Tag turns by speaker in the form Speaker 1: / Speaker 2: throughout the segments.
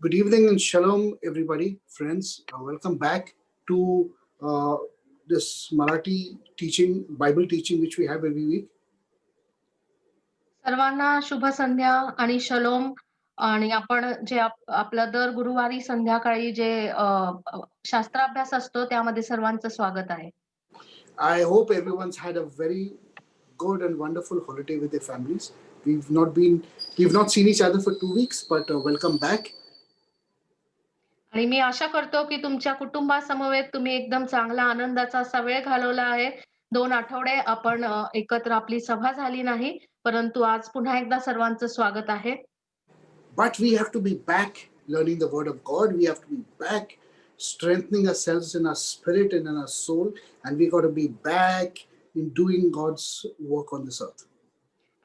Speaker 1: Good evening and shalom, everybody, friends. Welcome back to this Marathi teaching, Bible teaching, which we have every week.
Speaker 2: सर्वांना शुभ संध्या आणि शलोम. आणि आपण जे आपलं दर गुरुवारी संध्याकाळी जे शास्त्राभ्यास असतो त्यामध्ये सर्वांचं स्वागत आहे.
Speaker 1: I hope everyone's had a very good and wonderful holiday with their families. We've not seen each other for 2 weeks, but welcome back.
Speaker 2: आणि मी आशा करतो की तुमच्या कुटुंबासमवेत तुम्ही एकदम चांगला आनंदाचा असा वेळ घालवला आहे. 2 आठवडे आपण एकत्र आपली सभा झाली नाही, परंतु आज पुन्हा एकदा सर्वांचं स्वागत आहे.
Speaker 1: But we have to be back learning the word of God. We have to be back strengthening ourselves in our spirit and in our soul. And we got to be back in doing God's work on this earth.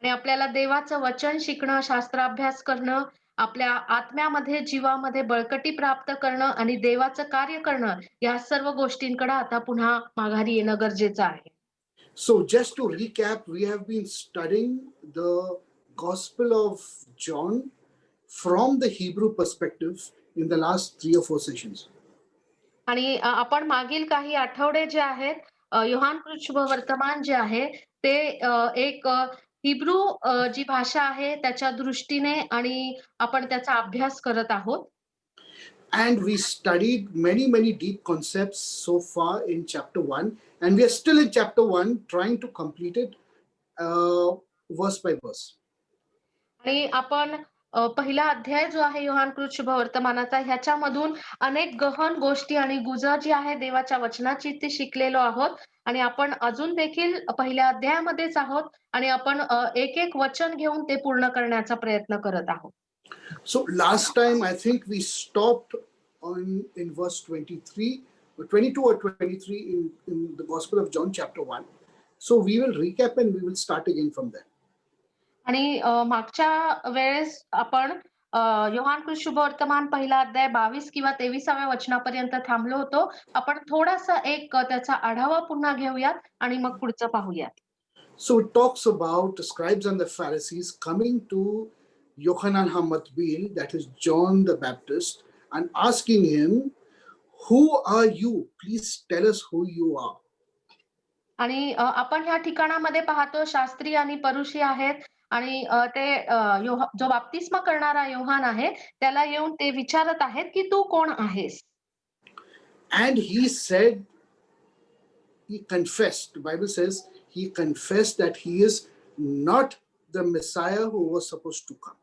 Speaker 2: आणि आपल्याला देवाचं वचन शिकणं, शास्त्राभ्यास करणं, आपल्या आत्म्यामध्ये, जीवामध्ये बळकटी प्राप्त करणं आणि देवाचं कार्य करणं, या सर्व गोष्टींकडे आता पुन्हा माघारी येणं गरजेचं आहे.
Speaker 1: So just to recap, we have been studying the Gospel of John from the Hebrew perspective in the last 3 or 4 sessions.
Speaker 2: आणि आपण मागील काही आठवडे जे आहेत योहान शुभ वर्तमान जे आहे ते एक हिब्रू जी भाषा आहे त्याच्या दृष्टीने आणि आपण त्याचा अभ्यास करत आहोत.
Speaker 1: And we studied many deep concepts so far in chapter 1, and we are still in chapter 1 trying to complete it verse by verse.
Speaker 2: आणि आपण पहिला अध्याय जो आहे योहान शुभ वर्तमानाचा ह्याच्यामधून अनेक गहन गोष्टी आणि गुजर जी आहे देवाच्या वचनाची ते शिकलेलो आहोत. आणि आपण अजून देखील पहिल्या अध्यायामध्येच आहोत आणि आपण एक वचन घेऊन ते पूर्ण करण्याचा प्रयत्न करत आहोत.
Speaker 1: So last time I think we stopped in verse 23 or 22 or 23 in the Gospel of John chapter 1. So we will recap and we will start again from there.
Speaker 2: आणि मागच्या वेळेस आपण योहान शुभ वर्तमान पहिला अध्याय 22 किंवा 23व्या वचनापर्यंत थांबलो होतो. आपण थोडासा एक त्याचा आढावा पुन्हा घेऊयात आणि मग पुढचं पाहूयात.
Speaker 1: So it talks about the scribes and the Pharisees coming to Yochanan HaMatbil, that is John the Baptist, and asking him, "Who are you? Please tell us who you are."
Speaker 2: आणि आपण ह्या ठिकाणामध्ये पाहतो शास्त्री आणि परुषी आहेत आणि ते जो बाप्तिस्मा करणारा योहान आहे त्याला येऊन ते विचारत आहेत की तू कोण आहेस.
Speaker 1: And he said, he confessed, the Bible says he confessed that he is not the Messiah who was supposed to come.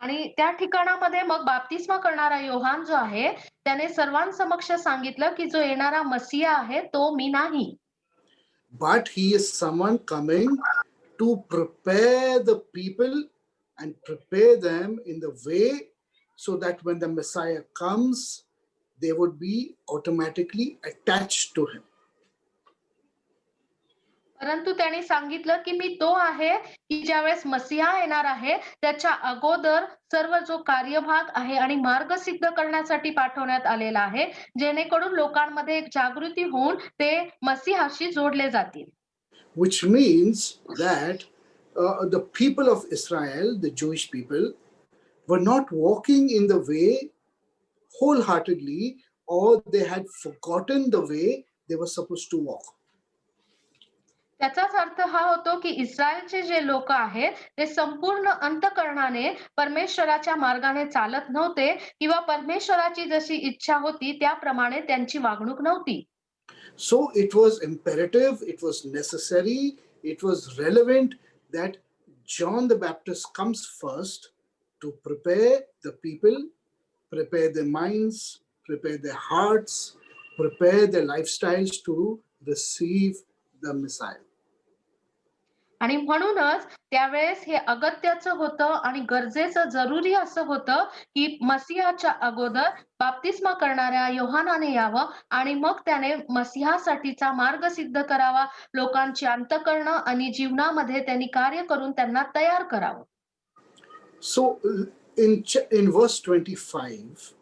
Speaker 2: आणि त्या ठिकाणामध्ये मग बाप्तिस्मा करणारा योहान जो आहे त्याने सर्वांसमक्ष सांगितलं की जो येणारा मसिया आहे तो मी नाही.
Speaker 1: But he is someone coming to prepare the people and prepare them in the way so that when the Messiah comes, they would be automatically attached to him.
Speaker 2: परंतु त्याने सांगितलं की मी तो आहे की ज्यावेळेस मसिहा येणार आहे त्याच्या अगोदर सर्व जो कार्यभाग आहे आणि मार्ग सिद्ध करण्यासाठी पाठवण्यात आलेला आहे जेणेकरून लोकांमध्ये एक जागृती होऊन ते मसिहाशी जोडले जातील.
Speaker 1: Which means that the people of Israel, the Jewish people, were not walking in the way wholeheartedly, or they had forgotten the way they were supposed to walk.
Speaker 2: त्याचाच अर्थ हा होतो की इस्रायलचे जे लोक आहेत ते संपूर्ण अंतःकरणाने परमेश्वराच्या मार्गाने चालत नव्हते किंवा परमेश्वराची जशी इच्छा होती त्याप्रमाणे त्यांची वागणूक नव्हती.
Speaker 1: So it was imperative, it was necessary, it was relevant that John the Baptist comes first to prepare the people, prepare their minds, prepare their hearts, prepare their lifestyles to receive the Messiah.
Speaker 2: आणि म्हणूनच त्यावेळेस हे अगत्याचं होतं आणि गरजेचं जरुरी असं होतं की मसिहाच्या अगोदर बाप्तिस्मा करणाऱ्या योहानाने यावं आणि मग त्याने मसिहासाठीचा मार्ग सिद्ध करावा, लोकांची अंतःकरण आणि जीवनामध्ये त्यांनी कार्य करून त्यांना तयार करावं.
Speaker 1: So in verse 25,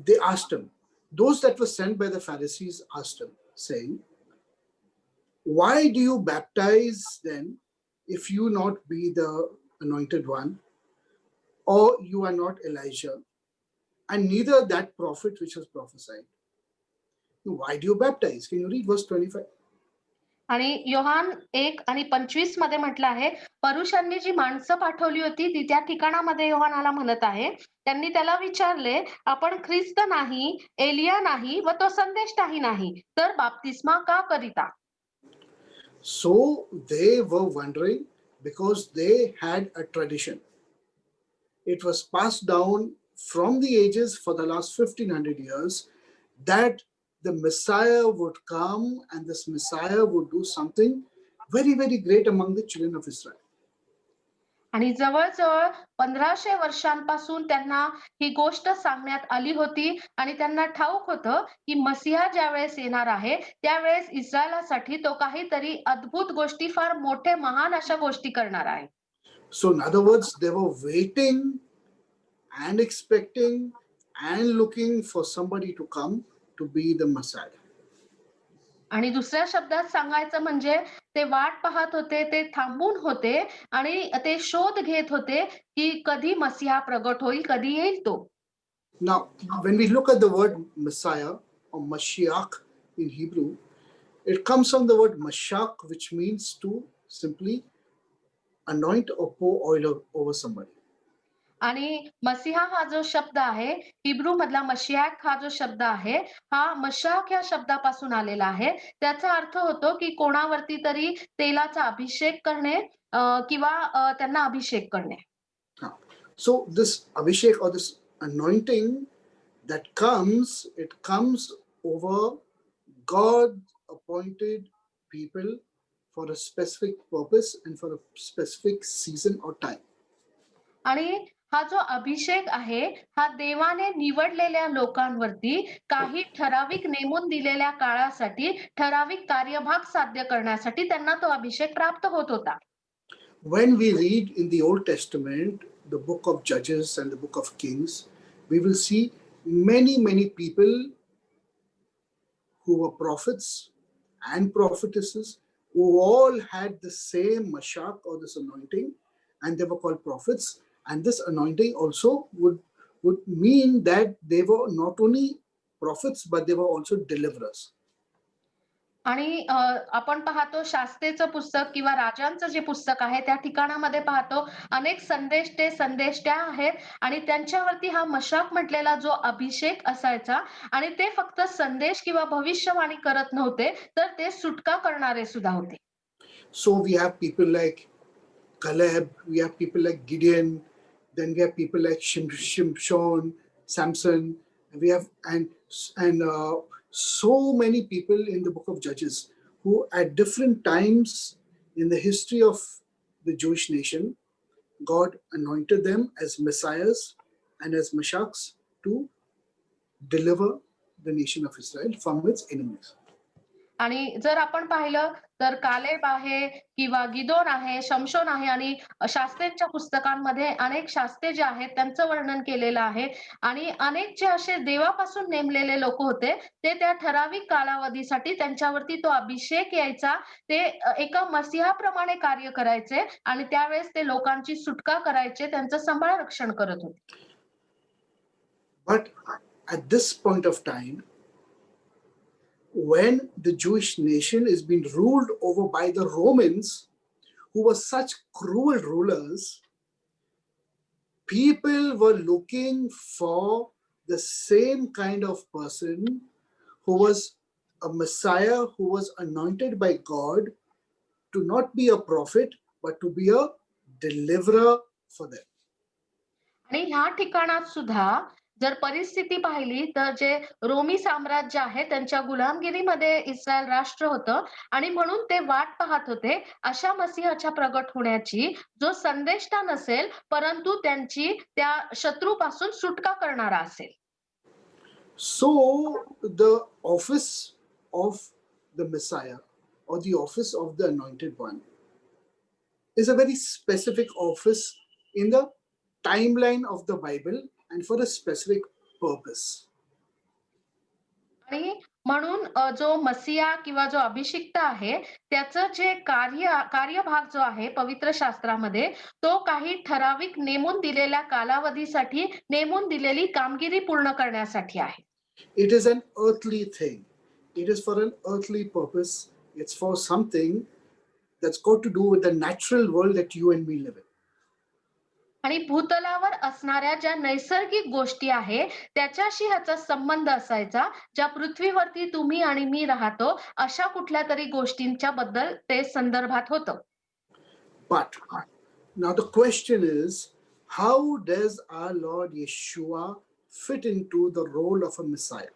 Speaker 1: they asked him, those that were sent by the Pharisees asked him, saying, "Why do you baptize then if you not be the anointed one? or you are not Elijah, and neither that prophet which was prophesied. Why do you baptize? Can you read verse 25?
Speaker 2: आणि योहान 1:25 मध्ये म्हटलं आहे, परुषांनी जी माणसं पाठवली होती ती त्या ठिकाणामध्ये योहानाला म्हणत आहे. त्यांनी त्याला विचारले, आपण ख्रिस्त नाही, एलिया नाही व तो संदेष्टाही नाही, तर बाप्तिस्मा का करिता?
Speaker 1: So they were wondering because they had a tradition. It was passed down from the ages for the last 1500 years that the Messiah would come and this Messiah would do something very, very great among the children of Israel.
Speaker 2: आणि जवळ-जवळ 1500 वर्षांपासून त्यांना ही गोष्ट सांगण्यात आली होती आणि त्यांना ठाऊक होतं, की मसीहा ज्यावेळेस येणार आहे, त्यावेळेस इस्रायलासाठी तो काहीतरी अद्भुत गोष्टी, फार मोठे महान अशा गोष्टी करणार आहे.
Speaker 1: So, in other words, they were waiting and expecting and looking for somebody to come to be the Messiah.
Speaker 2: आणि दुसऱ्या शब्दात सांगायचं म्हणजे ते वाट पाहत होते, ते थांबून होते आणि ते शोध घेत होते, की कधी मसीहा प्रगट होईल, कधी येईल तो.
Speaker 1: Now, when we look at the word Messiah or Mashiach in Hebrew, it comes from the word Mashak, which means to simply anoint or pour oil over somebody.
Speaker 2: आणि मसीहा हा जो शब्द आहे, हिब्रू मधला मशियाक हा जो शब्द आहे, हा मशाक या शब्दापासून आलेला आहे. त्याचा अर्थ होतो, की कोणावरती तरी तेलाचा अभिषेक करणे किंवा त्यांना अभिषेक करणे.
Speaker 1: So this Abhishek or this anointing that comes, it comes over God appointed people for a specific purpose and for a specific season or time.
Speaker 2: आणि हा जो अभिषेक आहे, हा देवाने निवडलेल्या लोकांवरती काही ठराविक नेमून दिलेल्या काळासाठी, ठराविक कार्यभाग साध्य करण्यासाठी त्यांना तो अभिषेक प्राप्त होत होता.
Speaker 1: When we read in the Old Testament, the book of Judges and the book of Kings, we will see many, many people who were prophets and prophetesses who all had the same mashak or this anointing, and they were called prophets. And this anointing also would mean that they were not only prophets but they were also deliverers.
Speaker 2: आणि आपण पाहतो शास्त्रेचं पुस्तक किंवा राजांचं जे पुस्तक आहे त्या ठिकाणामध्ये पाहतो अनेक संदेष्टे संदेष्ट्या आहेत आणि त्यांच्यावरती हा मशाक म्हटलेला जो अभिषेक असायचा आणि ते फक्त संदेश किंवा भविष्यवाणी करत नव्हते, तर ते सुटका करणारे सुद्धा होते.
Speaker 1: So we have people like Caleb, we have people like Gideon, then we have people like Shimshon, Samson, we have and so many people in the book of Judges who at different times in the history of the Jewish nation, God anointed them as messiahs and as mashaks to deliver the nation of Israel from its enemies.
Speaker 2: आणि जर आपण पाहिलं तर Caleb आहे किंवा गिदोन आहे, शमशोन आहे आणि शास्त्रेच्या पुस्तकांमध्ये अनेक शास्त्रे जे आहेत त्यांचं वर्णन केलेलं आहे आणि अनेक जे असे देवापासून नेमलेले लोक होते ते त्या ठराविक कालावधीसाठी त्यांच्यावरती तो अभिषेक यायचा. ते एका मसीहाप्रमाणे कार्य करायचे आणि त्यावेळेस ते लोकांची सुटका करायचे, त्यांचं संभाळ रक्षण करत होते.
Speaker 1: But at this point of time, when the Jewish nation is being ruled over by the Romans, who were such cruel rulers, people were looking for the same kind of person who was a Messiah, who was anointed by God to not be a prophet, but to be a deliverer for them.
Speaker 2: आणि ह्या ठिकाणात सुद्धा जर परिस्थिती पाहिली तर जे Romney साम्राज्य आहे त्यांच्या गुलामगिरीमध्ये इस्रायल राष्ट्र होतं आणि म्हणून ते वाट पाहत होते अशा मसीहाच्या प्रगट होण्याची, जो संदेष्टा नसेल परंतु त्यांची त्या शत्रूपासून सुटका करणारा असेल.
Speaker 1: So, the office of the Messiah or the office of the Anointed One is a very specific office in the timeline of the Bible and for a specific purpose.
Speaker 2: आणि म्हणून जो मसिया किंवा जो अभिषिक्त आहे, त्याचं जे कार्यभाग जो आहे पवित्र शास्त्रामध्ये, तो काही ठराविक नेमून दिलेल्या कालावधीसाठी नेमून दिलेली कामगिरी पूर्ण करण्यासाठी आहे.
Speaker 1: It is an earthly thing. It is for an earthly purpose. It's for something that's got to do with the natural world that you and me live in.
Speaker 2: आणि भूतलावर असणाऱ्या ज्या नैसर्गिक गोष्टी आहे, त्याच्याशी ह्याचा संबंध असायचा, ज्या पृथ्वीवरती तुम्ही आणि मी राहतो, अशा कुठल्यातरी गोष्टींच्या बद्दल ते संदर्भात होतं.
Speaker 1: But now the question is, how does our Lord Yeshua fit into the role of a Messiah?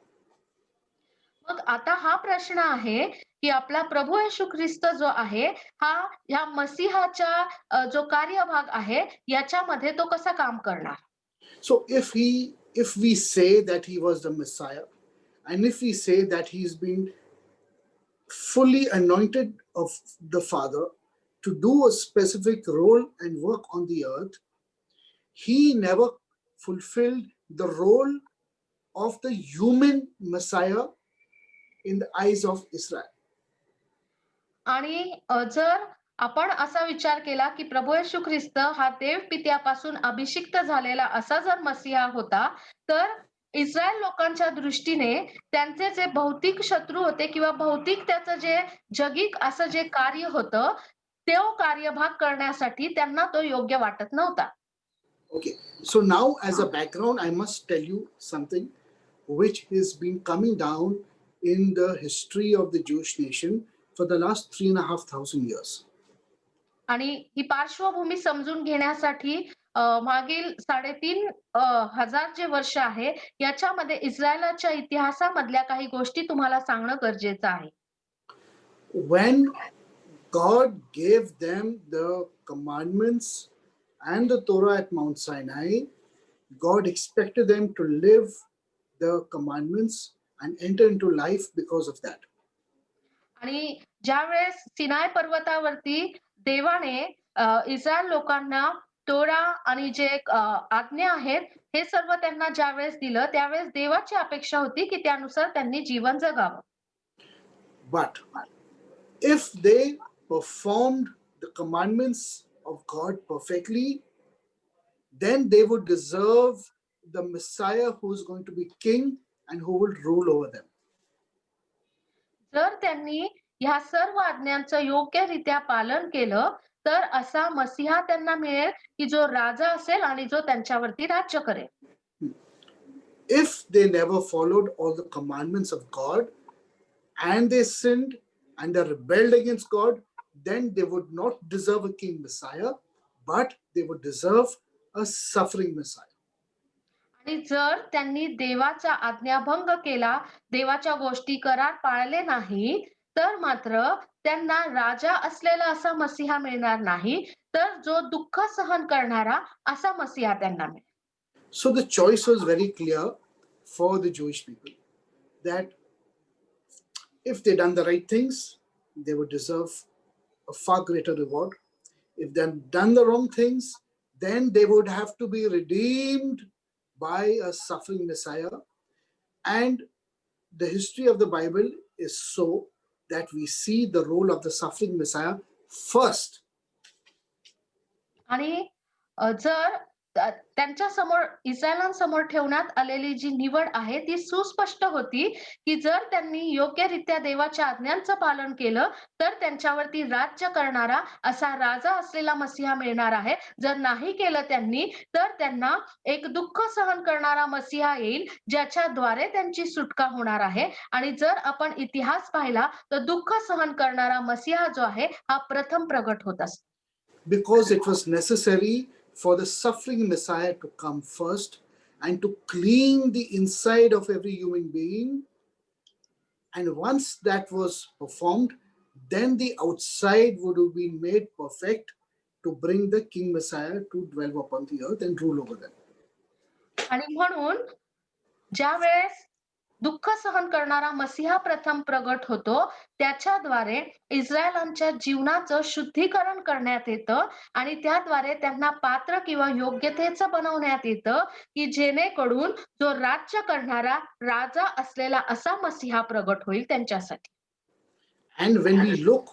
Speaker 2: मग आता हा प्रश्न आहे, की आपला प्रभू येशू ख्रिस्त जो आहे, हा ह्या मसीहाच्या जो कार्यभाग आहे, याच्यामध्ये तो कसा काम करणार?
Speaker 1: So if we say that he was the Messiah, and if we say that he's been fully anointed of the Father to do a specific role and work on the earth, he never fulfilled the role of the human Messiah in the eyes of Israel.
Speaker 2: आणि जर आपण असा विचार केला, की प्रभू येशू ख्रिस्त हा देव पित्यापासून अभिषिक्त झालेला असा जर मसीहा होता, तर इस्रायल लोकांच्या दृष्टीने त्यांचे जे भौतिक शत्रू होते किंवा भौतिक त्याचं जे जगिक असं जे कार्य होतं, तो कार्यभाग करण्यासाठी त्यांना तो योग्य वाटत नव्हता.
Speaker 1: Okay, so now as a background, I must tell you something which has been coming down in the history of the Jewish nation for the last 3,500 years.
Speaker 2: आणि ही पार्श्वभूमी समजून घेण्यासाठी मागील 3.5 हजार जे वर्ष आहे, याच्यामध्ये इस्रायलाच्या इतिहासामधल्या काही गोष्टी तुम्हाला सांगणं गरजेचं आहे.
Speaker 1: When God gave them the commandments and the Torah at Mount Sinai, God expected them to live the commandments and enter into life because of that.
Speaker 2: आणि ज्यावेळेस सिनाय पर्वतावरती देवाने इस्रायल लोकांना तोरा आणि जे आज्ञा आहेत, हे सर्व त्यांना ज्यावेळेस दिलं, त्यावेळेस देवाची अपेक्षा होती, की त्यानुसार त्यांनी जीवन जगावं.
Speaker 1: But if they performed the commandments of God perfectly, then they would deserve the Messiah who is going to be king and who will rule over them.
Speaker 2: जर त्यांनी ह्या सर्व आज्ञांचं योग्यरित्या पालन केलं, तर असा मसीहा त्यांना मिळेल, की जो राजा असेल आणि जो त्यांच्यावरती राज्य करेल.
Speaker 1: If they never followed all the commandments of God and they sinned and they rebelled against God, then they would not deserve a king Messiah, but they would deserve a suffering Messiah.
Speaker 2: आणि जर त्यांनी देवाचा आज्ञाभंग केला, देवाच्या गोष्टी करार पाळले नाही, तर मात्र त्यांना राजा असलेला असा मसीहा मिळणार नाही, तर जो दुःख सहन करणारा असा मसीहा त्यांना मिळेल.
Speaker 1: So the choice was very clear for the Jewish people that if they done the right things, they would deserve a far greater reward. If they done the wrong things, then they would have to be redeemed by a suffering Messiah. And the history of the Bible is so that we see the role of the suffering Messiah first.
Speaker 2: आणि जर त्यांच्या समोर इस्रायलांसमोर ठेवण्यात आलेली जी निवड आहे ती सुस्पष्ट होती, की जर त्यांनी योग्यरित्या देवाच्या आज्ञांचं पालन केलं, तर त्यांच्यावरती राज्य करणारा असा राजा असलेला मसीहा मिळणार आहे. जर नाही केलं त्यांनी, तर त्यांना एक दुःख सहन करणारा मसीहा येईल, ज्याच्याद्वारे त्यांची सुटका होणार आहे. आणि जर आपण इतिहास पाहिला, तर दुःख सहन करणारा मसीहा जो आहे, हा प्रथम प्रगट होत असतो.
Speaker 1: Because it was necessary for the suffering Messiah to come first and to clean the inside of every human being. And once that was performed, then the outside would have been made perfect to bring the King Messiah to dwell upon the earth and rule over them.
Speaker 2: आणि म्हणून ज्यावेळेस दुःख सहन करणारा मसीहा प्रथम प्रगट होतो. त्याच्याद्वारे इस्रायलांच्या जीवनाचं शुद्धीकरण करण्यात येतं आणि त्याद्वारे त्यांना पात्र किंवा योग्यतेचं बनवण्यात येतं, की जेणेकरून जो राज्य करणारा राजा असलेला असा मसीहा प्रगट होईल त्यांच्यासाठी.
Speaker 1: And when we look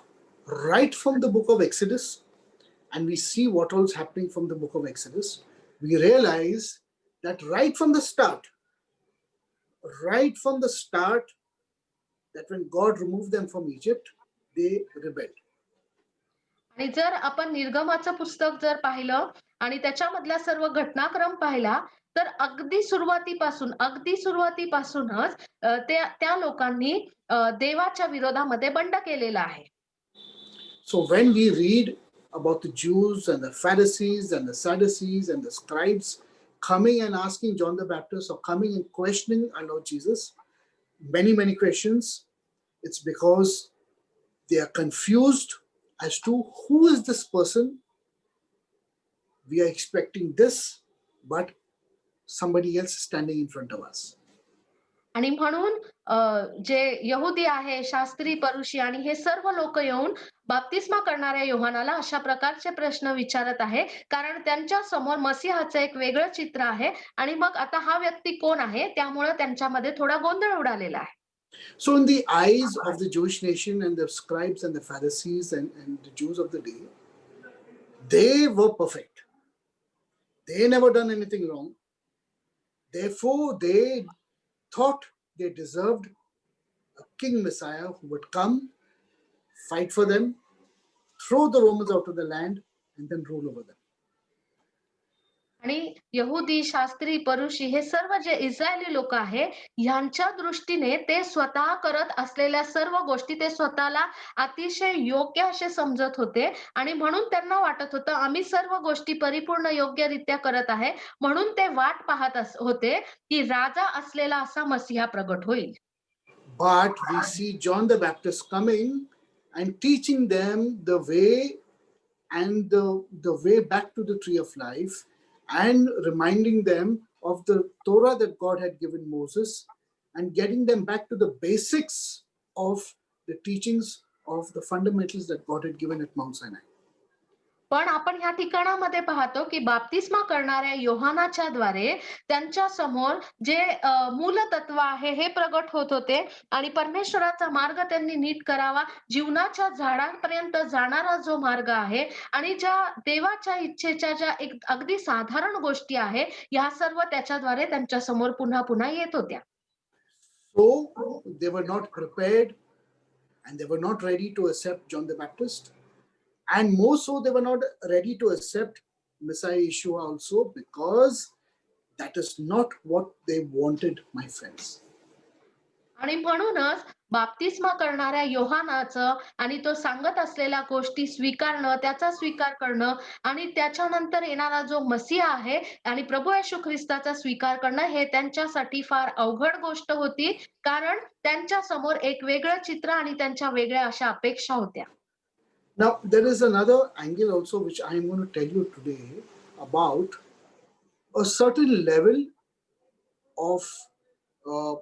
Speaker 1: right from the book of Exodus and we see what was happening from the book of Exodus, we realize that right from the start, that when God removed them from Egypt, they rebelled.
Speaker 2: आणि जर आपण निर्गमाचं पुस्तक जर पाहिलं आणि त्याच्यामधला सर्व घटनाक्रम पाहिला, तर अगदी सुरुवातीपासूनच त्या लोकांनी देवाच्या विरोधामध्ये बंड केलेला आहे.
Speaker 1: So when we read about the Jews and the Pharisees and the Sadducees and the scribes coming and asking John the Baptist or coming and questioning our Lord Jesus, many questions, it's because they are confused as to who is this person. We are expecting this, but somebody else is standing in front of us.
Speaker 2: आणि म्हणून जे यहुदी आहे, शास्त्री, परुषी आणि हे सर्व लोक येऊन बाप्तिस्मा करणाऱ्या योहानाला अशा प्रकारचे प्रश्न विचारत आहे, कारण त्यांच्या समोर मसीहाचं एक वेगळं चित्र आहे आणि मग आता हा व्यक्ती कोण आहे, त्यामुळे त्यांच्यामध्ये थोडा गोंधळ उडालेला आहे.
Speaker 1: So, in the eyes of the Jewish nation and the scribes and the Pharisees and the Jews of the day, they were perfect. They never done anything wrong. Therefore, they thought they deserved a king Messiah who would come, fight for them, throw the Romans out of the land, and then rule over them.
Speaker 2: आणि यहुदी, शास्त्री, परुषी हे सर्व जे Israeli लोक आहे, ह्यांच्या दृष्टीने ते स्वतः करत असलेल्या सर्व गोष्टी ते स्वतःला अतिशय योग्य असे समजत होते आणि म्हणून त्यांना वाटत होतं आम्ही सर्व गोष्टी परिपूर्ण योग्यरित्या करत आहे. म्हणून ते वाट पाहत होते की राजा असलेला असा मसीहा प्रगट होईल.
Speaker 1: But we see John the Baptist coming and teaching them the way and the way back to the tree of life, and reminding them of the Torah that God had given Moses, and getting them back to the basics of the teachings of the fundamentals that God had given at Mount Sinai.
Speaker 2: पण आपण ह्या ठिकाणामध्ये पाहतो की बाप्तिस्मा करणाऱ्या योहानाच्या द्वारे त्यांच्या समोर जे मूलतत्व आहे हे प्रगट होत होते आणि परमेश्वराचा मार्ग त्यांनी नीट करावा, जीवनाच्या झाडांपर्यंत जाणारा जो मार्ग आहे आणि ज्या देवाच्या इच्छेच्या ज्या एक अगदी साधारण गोष्टी आहे, ह्या सर्व त्याच्याद्वारे त्यांच्या समोर पुन्हा पुन्हा येत होत्या.
Speaker 1: So they were not prepared and they were not ready to accept John the Baptist. And more so, they were not ready to accept Messiah Yeshua also, because that is not what they wanted, my friends.
Speaker 2: आणि म्हणूनच बाप्तिस्मा करणाऱ्या योहानाचं आणि तो सांगत असलेल्या गोष्टी स्वीकारणं, त्याचा स्वीकार करणं आणि त्याच्यानंतर येणारा जो मसीहा आहे आणि प्रभू येशू ख्रिस्ताचा स्वीकार करणं हे त्यांच्यासाठी फार अवघड गोष्ट होती. कारण त्यांच्या समोर एक वेगळं चित्र आणि त्यांच्या वेगळ्या अशा अपेक्षा होत्या.
Speaker 1: Now, there is another angle also which I am going to tell you today about a certain level of uh,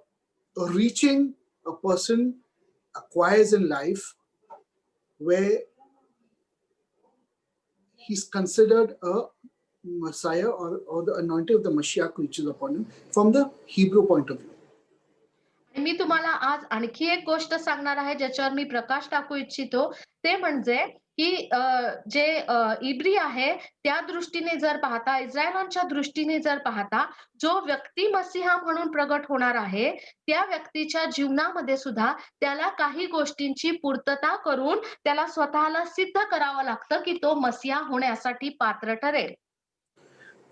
Speaker 1: reaching a person acquires in life, where he's considered a Messiah, or the anointing of the Mashiach which is upon him from the Hebrew point of view.
Speaker 2: आणि मी तुम्हाला आज आणखी एक गोष्ट सांगणार आहे ज्याच्यावर मी प्रकाश टाकू इच्छितो. ते म्हणजे की जे इब्री आहे त्या दृष्टीने जर पाहता, इस्रायलांच्या दृष्टीने जर पाहता, जो व्यक्ती मसीहा म्हणून प्रगट होणार आहे, त्या व्यक्तीच्या जीवनामध्ये सुद्धा त्याला काही गोष्टींची पूर्तता करून त्याला स्वतःला सिद्ध करावं लागतं, की तो मसीहा होण्यासाठी पात्र ठरेल.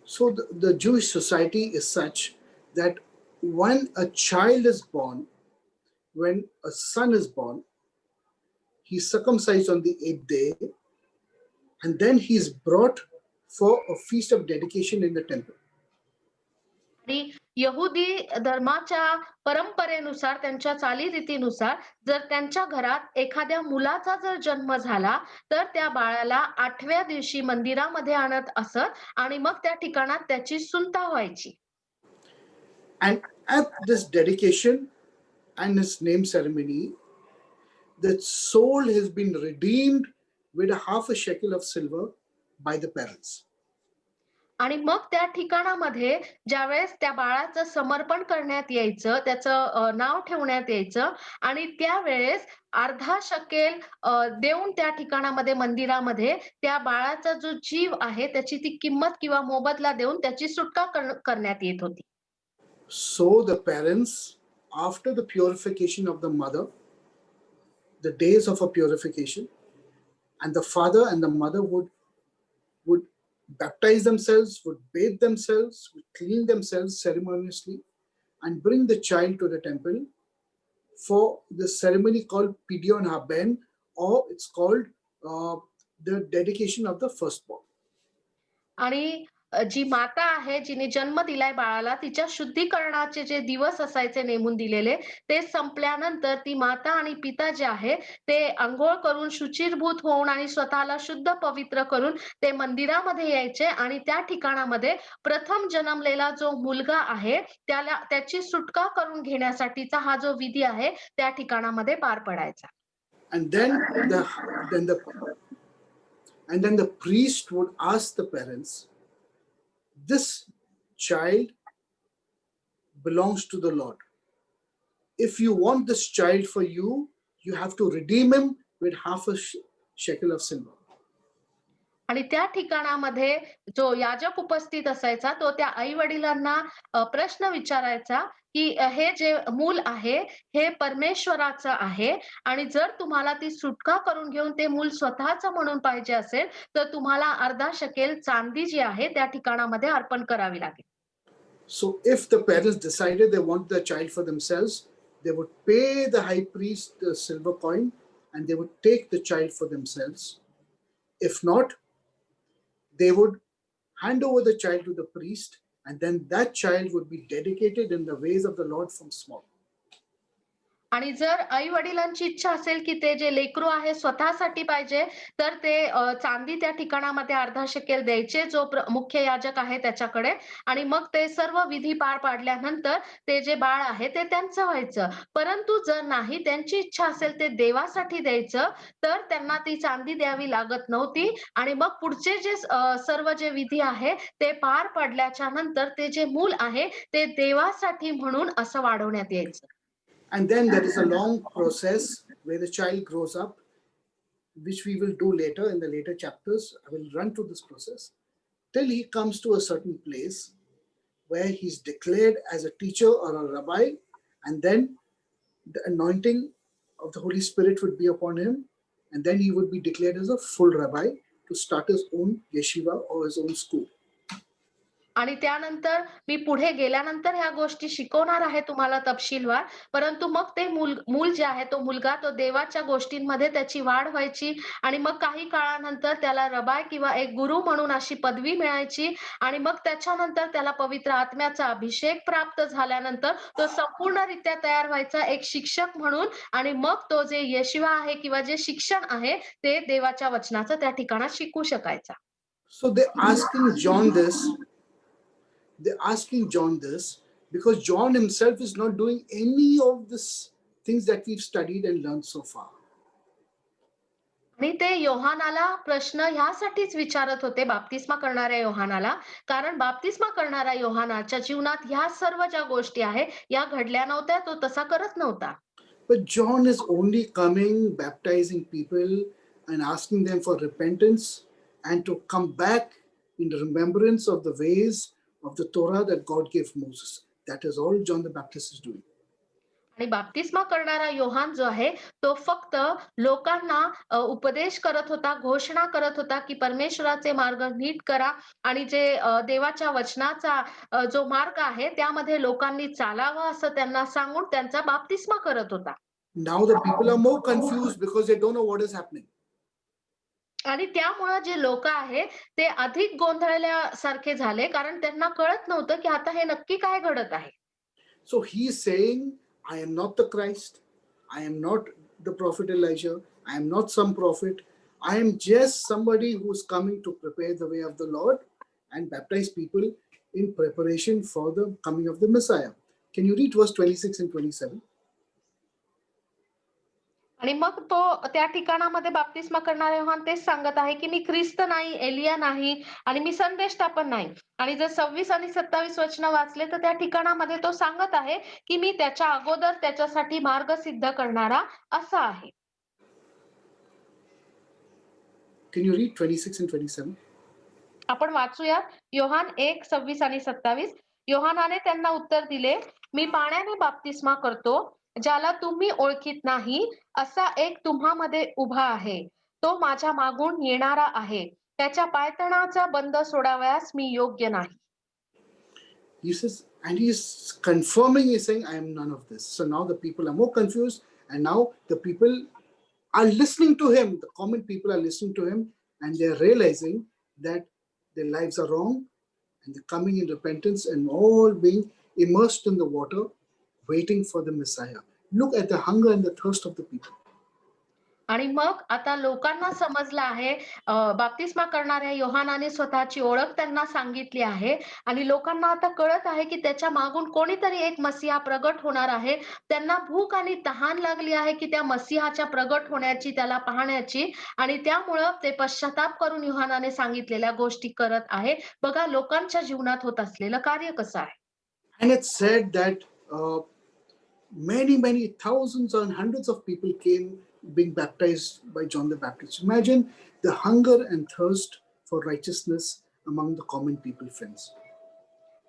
Speaker 1: So the Jewish society is such that when a child is born, when a son is born, he's circumcised on the 8th day, and then he's brought for a feast of dedication in the temple.
Speaker 2: आणि यहुदी धर्माच्या परंपरेनुसार, त्यांच्या चालीरीतीनुसार जर त्यांच्या घरात एखाद्या मुलाचा जर जन्म झाला, तर त्या बाळाला 8व्या दिवशी मंदिरामध्ये आणत असत आणि मग त्या ठिकाणात त्याची सुंता व्हायची.
Speaker 1: And at this dedication, and his name ceremony, the soul has been redeemed with a half a shekel of silver by the parents.
Speaker 2: आणि मग त्या ठिकाणामध्ये ज्यावेळेस त्या बाळाचं समर्पण करण्यात यायचं, त्याचं नाव ठेवण्यात यायचं आणि त्यावेळेस अर्धा शकेल देऊन त्या ठिकाणामध्ये मंदिरामध्ये त्या बाळाचा जो जीव आहे त्याची ती किंमत किंवा मोबदला देऊन त्याची सुटका करण्यात येत होती.
Speaker 1: So the parents, after the purification of the mother, the days of a purification, and the father and the mother would baptize themselves, would bathe themselves, would clean themselves ceremoniously, and bring the child to the temple for the ceremony called Pidyon Haben, or it's called the dedication of the firstborn.
Speaker 2: आणि जी माता आहे, जिने जन्म दिलाय बाळाला, तिच्या शुद्धीकरणाचे जे दिवस असायचे नेमून दिलेले, ते संपल्यानंतर ती माता आणि पिता जे आहे, ते अंघोळ करून शुचिर्भूत होऊन आणि स्वतःला शुद्ध पवित्र करून ते मंदिरामध्ये यायचे आणि त्या ठिकाणामध्ये प्रथम जन्मलेला जो मुलगा आहे, त्याची सुटका करून घेण्यासाठीचा हा जो विधी आहे, त्या ठिकाणामध्ये पार पडायचा.
Speaker 1: And then the priest would ask the parents, this child belongs to the Lord. If you want this child for you, you have to redeem him with half a shekel of silver.
Speaker 2: आणि त्या ठिकाणामध्ये जो याजक उपस्थित असायचा तो त्या आई वडिलांना प्रश्न विचारायचा की हे जे मूल आहे हे परमेश्वराचं आहे आणि जर तुम्हाला ती सुटका करून घेऊन ते मूल स्वतःचं म्हणून पाहिजे असेल तर तुम्हाला अर्धा शकेल चांदी जी आहे त्या ठिकाणामध्ये अर्पण करावी लागेल.
Speaker 1: So if the parents decided they want the child for themselves, they would pay the high priest the silver coin and they would take the child for themselves. If not, they would hand over the child to the priest, and then that child would be dedicated in the ways of the Lord from small.
Speaker 2: आणि जर आई वडिलांची इच्छा असेल की ते जे लेकरू आहे स्वतःसाठी पाहिजे तर ते चांदी त्या ठिकाणामध्ये अर्धा शकेल द्यायचे जो मुख्य याजक आहे त्याच्याकडे आणि मग ते सर्व विधी पार पाडल्यानंतर ते जे बाळ आहे ते त्यांचं व्हायचं. परंतु जर नाही त्यांची इच्छा असेल ते देवासाठी द्यायचं तर त्यांना ती चांदी द्यावी लागत नव्हती आणि मग पुढचे जे सर्व जे विधी आहे ते पार पडल्याच्या नंतर ते जे मूल आहे ते देवासाठी म्हणून असं वाढवण्यात यायचं.
Speaker 1: And then there is a long process where the child grows up, which we will do later in the later chapters. I will run through this process till he comes to a certain place where he's declared as a teacher or a rabbi, and then the anointing of the Holy Spirit would be upon him, and then he would be declared as a full rabbi to start his own yeshiva or his own school.
Speaker 2: आणि त्यानंतर मी पुढे गेल्यानंतर ह्या गोष्टी शिकवणार आहे तुम्हाला तपशीलवार. परंतु मग ते मूल जे आहे तो मुलगा तो देवाच्या गोष्टींमध्ये त्याची वाढ व्हायची आणि मग काही काळानंतर त्याला रबाय किंवा एक गुरु म्हणून अशी पदवी मिळायची आणि मग त्याच्यानंतर त्याला पवित्र आत्म्याचा अभिषेक प्राप्त झाल्यानंतर तो संपूर्णरित्या तयार व्हायचा एक शिक्षक म्हणून आणि मग तो जे येशिवा आहे किंवा जे शिक्षण आहे ते देवाच्या वचनाचं त्या ठिकाणात शिकू शकायचा.
Speaker 1: So they're asking John this because John himself is not doing any of this things that we've studied and learned so far.
Speaker 2: आणि ते योहानाला प्रश्न ह्यासाठीच विचारत होते बाप्तिस्मा करणाऱ्या योहानाला कारण बाप्तिस्मा करणाऱ्या योहानाच्या जीवनात ह्या सर्व ज्या गोष्टी आहे या घडल्या नव्हत्या तो तसा करत नव्हता.
Speaker 1: But John is only coming, baptizing people and asking them for repentance and to come back in remembrance of the ways of the Torah that God gave Moses. That is all John the Baptist is doing.
Speaker 2: आणि बाप्तिस्मा करणारा योहान जो आहे तो फक्त लोकांना उपदेश करत होता, घोषणा करत होता की परमेश्वराचे मार्ग नीट करा आणि जे देवाच्या वचनाचा जो मार्ग आहे त्यामध्ये लोकांनी चालावं असं त्यांना सांगून त्यांचा बाप्तिस्मा करत होता.
Speaker 1: Now the people are more confused because they don't know what is happening.
Speaker 2: आणि त्यामुळे जे लोक आहेत ते अधिक गोंधळल्यासारखे झाले कारण त्यांना कळत नव्हतं की आता हे नक्की काय घडत आहे.
Speaker 1: So he is saying, I am not the Christ. I am not the prophet Elijah. I am not some prophet. I am just somebody who is coming to prepare the way of the Lord and baptize people in preparation for the coming of the Messiah. Can you read verse 26 and 27?
Speaker 2: आणि मग तो त्या ठिकाणामध्ये बाप्तिस्मा करणारा योहान तेच सांगत आहे, की मी ख्रिस्त नाही, एलिया नाही आणि मी संदेष्टा पण नाही. आणि जर 26 आणि 27 वचनं वाचले तर त्या ठिकाणामध्ये तो सांगत आहे, की मी त्याच्या अगोदर त्याच्यासाठी मार्ग सिद्ध करणारा असा आहे.
Speaker 1: Can you read 26 and 27?
Speaker 2: आपण वाचूया योहान 1:26 आणि 27. योहानाने त्यांना उत्तर दिले, मी पाण्याने बाप्तिस्मा करतो, ज्याला तुम्ही ओळखीत नाही, असा एक तुम्हामध्ये उभा आहे. तो माझ्या मागून येणारा आहे. त्याच्या पायतणाचा बंद सोडावयास मी योग्य नाही.
Speaker 1: He says, and he's confirming, he's saying, I am none of this. So now the people are more confused, and now the people are listening to him. The common people are listening to him, and they're realizing that their lives are wrong, and they're coming in repentance and all being immersed in the water, waiting for the Messiah. Look at the hunger and the thirst of the people.
Speaker 2: आणि मग आता लोकांना समजलं आहे, बाप्तिस्मा करणाऱ्या योहानाने स्वतःची ओळख त्यांना सांगितली आहे आणि लोकांना आता कळत आहे, की त्याच्या मागून कोणीतरी एक मसीहा प्रगट होणार आहे. त्यांना भूक आणि तहान लागली आहे, की त्या मसीहाच्या प्रगट होण्याची, त्याला पाहण्याची आणि त्यामुळं ते पश्चाताप करून योहानाने सांगितलेल्या गोष्टी करत आहे. बघा लोकांच्या जीवनात होत असलेलं कार्य कसं आहे.
Speaker 1: And it's said that many thousands and hundreds of people came being baptized by John the Baptist. Imagine the hunger and thirst for righteousness among the common people, friends.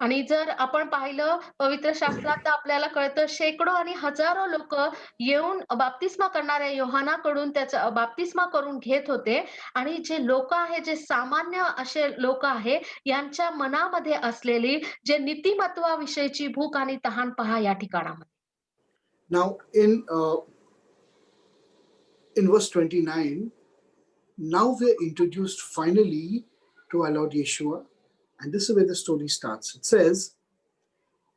Speaker 2: आणि जर आपण पाहिलं पवित्र शास्त्रात तर आपल्याला कळतं शेकडो आणि हजारो लोक येऊन बाप्तिस्मा करणाऱ्या योहानाकडून त्याचा बाप्तिस्मा करून घेत होते आणि जे लोक आहे जे सामान्य असे लोक आहे यांच्या मनामध्ये असलेली जे नीतिमत्वाविषयीची भूक आणि तहान पहा या ठिकाणामध्ये.
Speaker 1: Now, in verse 29, now we're introduced finally to our Lord Yeshua, and this is where the story starts. It says,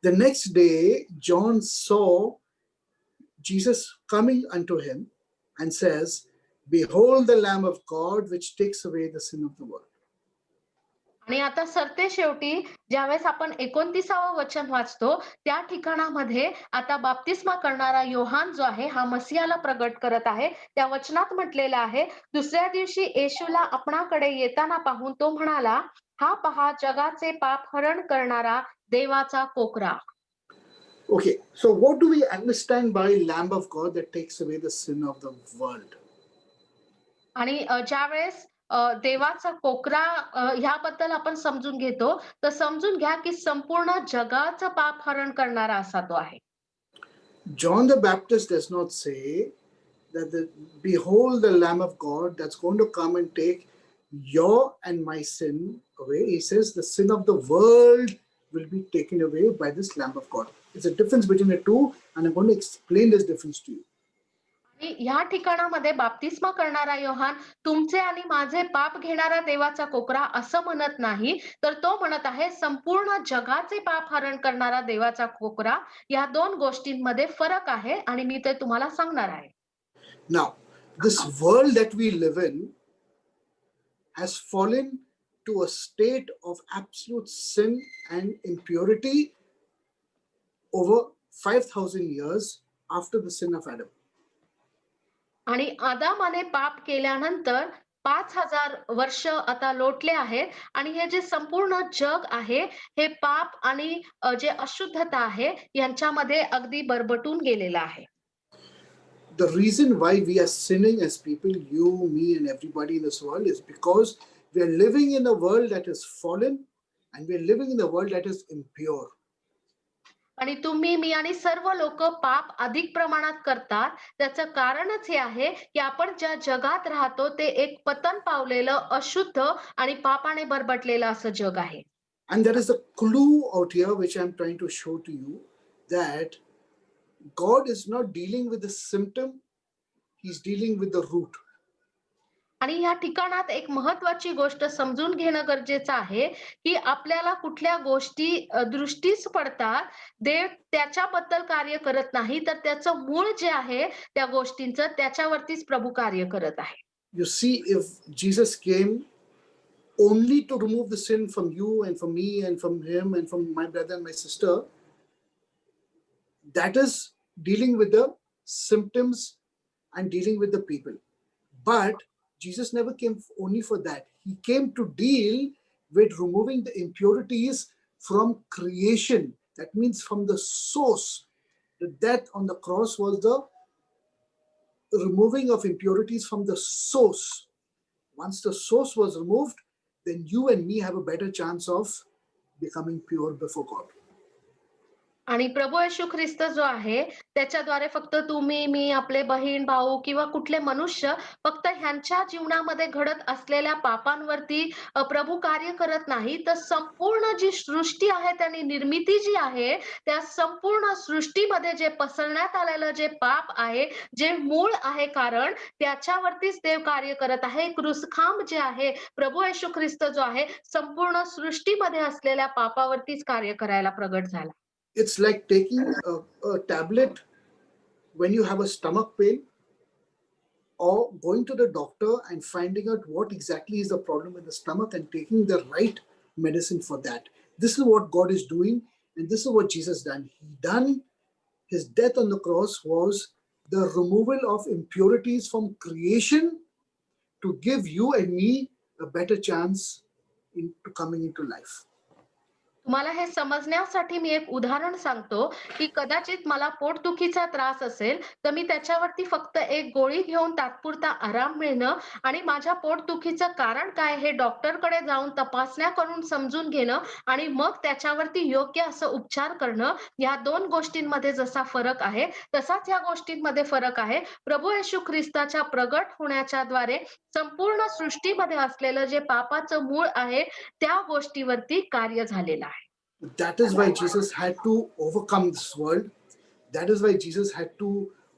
Speaker 1: the next day, John saw Jesus coming unto him and says, behold the Lamb of God, which takes away the sin of the world.
Speaker 2: आणि आता सरते शेवटी ज्यावेळेस आपण 29व वचन वाचतो त्या ठिकाणामध्ये आता बाप्तिस्मा करणारा योहान जो आहे हा मसीहाला प्रगट करत आहे. त्या वचनात म्हटलेलं आहे, दुसऱ्या दिवशी येशूला आपणाकडे येताना पाहून तो म्हणाला, हा पहा जगाचे पाप हरण करणारा देवाचा कोकरा.
Speaker 1: Okay, so what do we understand by Lamb of God that takes away the sin of the world?
Speaker 2: आणि ज्यावेळेस देवाचा कोकरा ह्याबद्दल आपण समजून घेतो, तर समजून घ्या की संपूर्ण जगाचं पाप हरण करणारा असा तो आहे.
Speaker 1: John the Baptist does not say that behold the Lamb of God that's going to come and take your and my sin away. He says the sin of the world will be taken away by this Lamb of God. It's a difference between the two, and I'm going to explain this difference to you.
Speaker 2: आणि ह्या ठिकाणामध्ये बाप्तिस्मा करणारा योहान तुमचे आणि माझे पाप घेणारा देवाचा कोकरा असं म्हणत नाही, तर तो म्हणत आहे संपूर्ण जगाचे पाप हरण करणारा देवाचा कोकरा. या दोन गोष्टींमध्ये फरक आहे आणि मी ते तुम्हाला सांगणार आहे.
Speaker 1: Now, this world that we live in has fallen to a state of absolute sin and impurity over 5,000 years after the sin of Adam.
Speaker 2: आणि आदामाने पाप केल्यानंतर 5,000 वर्ष आता लोटले आहेत आणि हे जे संपूर्ण जग आहे हे पाप आणि जे अशुद्धता आहे यांच्यामध्ये अगदी बरबटून गेलेलं आहे.
Speaker 1: The reason why we are sinning as people, you, me, and everybody in this world, is because we are living in a world that is fallen, and we are living in a world that is impure.
Speaker 2: आणि तुम्ही मी आणि सर्व लोक पाप अधिक प्रमाणात करतात. त्याचं कारणच हे आहे की आपण ज्या जगात राहतो ते एक पतन पावलेलं अशुद्ध आणि पापाने बरबटलेलं असं जग आहे.
Speaker 1: And there is a clue out here which I'm trying to show to you, that God is not dealing with the symptom, He's dealing with the root.
Speaker 2: आणि या ठिकाणात एक महत्वाची गोष्ट समजून घेणं गरजेचं आहे, की आपल्याला कुठल्या गोष्टी दृष्टीस पडतात, देव त्याच्याबद्दल कार्य करत नाही, तर त्याचं मूळ जे आहे त्या गोष्टींचं त्याच्यावरतीच प्रभू कार्य करत आहे.
Speaker 1: You see, if Jesus came only to remove the sin from you and from me and from him and from my brother and my sister, that is dealing with the symptoms and dealing with the people. But Jesus never came only for that. He came to deal with removing the impurities from creation. That means from the source. The death on the cross was the removing of impurities from the source. Once the source was removed, then you and me have a better chance of becoming pure before God.
Speaker 2: आणि प्रभू येशू ख्रिस्त जो आहे त्याच्याद्वारे फक्त तुम्ही मी आपले बहीण भाऊ किंवा कुठले मनुष्य फक्त ह्यांच्या जीवनामध्ये घडत असलेल्या पापांवरती प्रभू कार्य करत नाही, तर संपूर्ण जी सृष्टी आहे त्यांनी निर्मिती जी आहे त्या संपूर्ण सृष्टीमध्ये जे पसरण्यात आलेलं जे पाप आहे, जे मूळ आहे कारण त्याच्यावरतीच देव कार्य करत आहे. क्रूसखांब जे आहे प्रभू येशू ख्रिस्त जो आहे संपूर्ण सृष्टीमध्ये असलेल्या पापावरतीच कार्य करायला प्रगट झाला.
Speaker 1: It's like taking a tablet when you have a stomach pain, or going to the doctor and finding out what exactly is the problem in the stomach and taking the right medicine for that. This is what God is doing, and this is what Jesus done. He done his death on the cross was the removal of impurities from creation to give you and me a better chance into coming into life.
Speaker 2: तुम्हाला हे समजण्यासाठी मी एक उदाहरण सांगतो, की कदाचित मला पोटदुखीचा त्रास असेल, तर मी त्याच्यावरती फक्त एक गोळी घेऊन तात्पुरता आराम मिळणं आणि माझ्या पोटदुखीचं कारण काय हे डॉक्टरकडे जाऊन तपासण्या करून समजून घेणं आणि मग त्याच्यावरती योग्य असं उपचार करणं, या 2 गोष्टींमध्ये जसा फरक आहे, तसाच या गोष्टींमध्ये फरक आहे. प्रभू येशू ख्रिस्ताच्या प्रगट होण्याच्याद्वारे संपूर्ण सृष्टीमध्ये असलेलं जे पापाचं मूळ आहे, त्या गोष्टीवरती कार्य झालेलं आहे.
Speaker 1: That is why Jesus had to overcome this world. That is why Jesus had to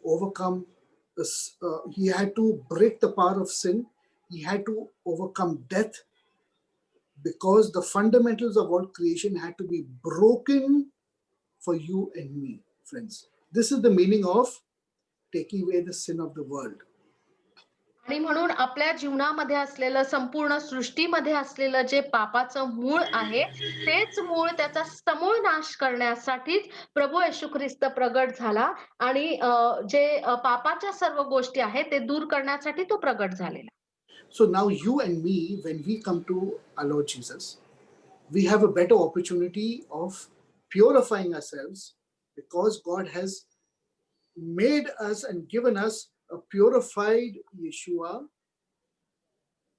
Speaker 1: overcome this. He had to break the power of sin. He had to overcome death, because the fundamentals of all creation had to be broken for you and me, friends. This is the meaning of taking away the sin of the world.
Speaker 2: आणि म्हणून आपल्या जीवनामध्ये असलेलं संपूर्ण सृष्टीमध्ये असलेलं जे पापाचं मूळ आहे, तेच मूळ त्याचा समूळ नाश करण्यासाठीच प्रभू येशू ख्रिस्त प्रगट झाला आणि जे पापाच्या सर्व गोष्टी आहेत ते दूर करण्यासाठी तो प्रगट झालेला.
Speaker 1: So now you and me, when we come to our Lord Jesus, we have a better opportunity of purifying ourselves, because God has made us and given us a purified Yeshua,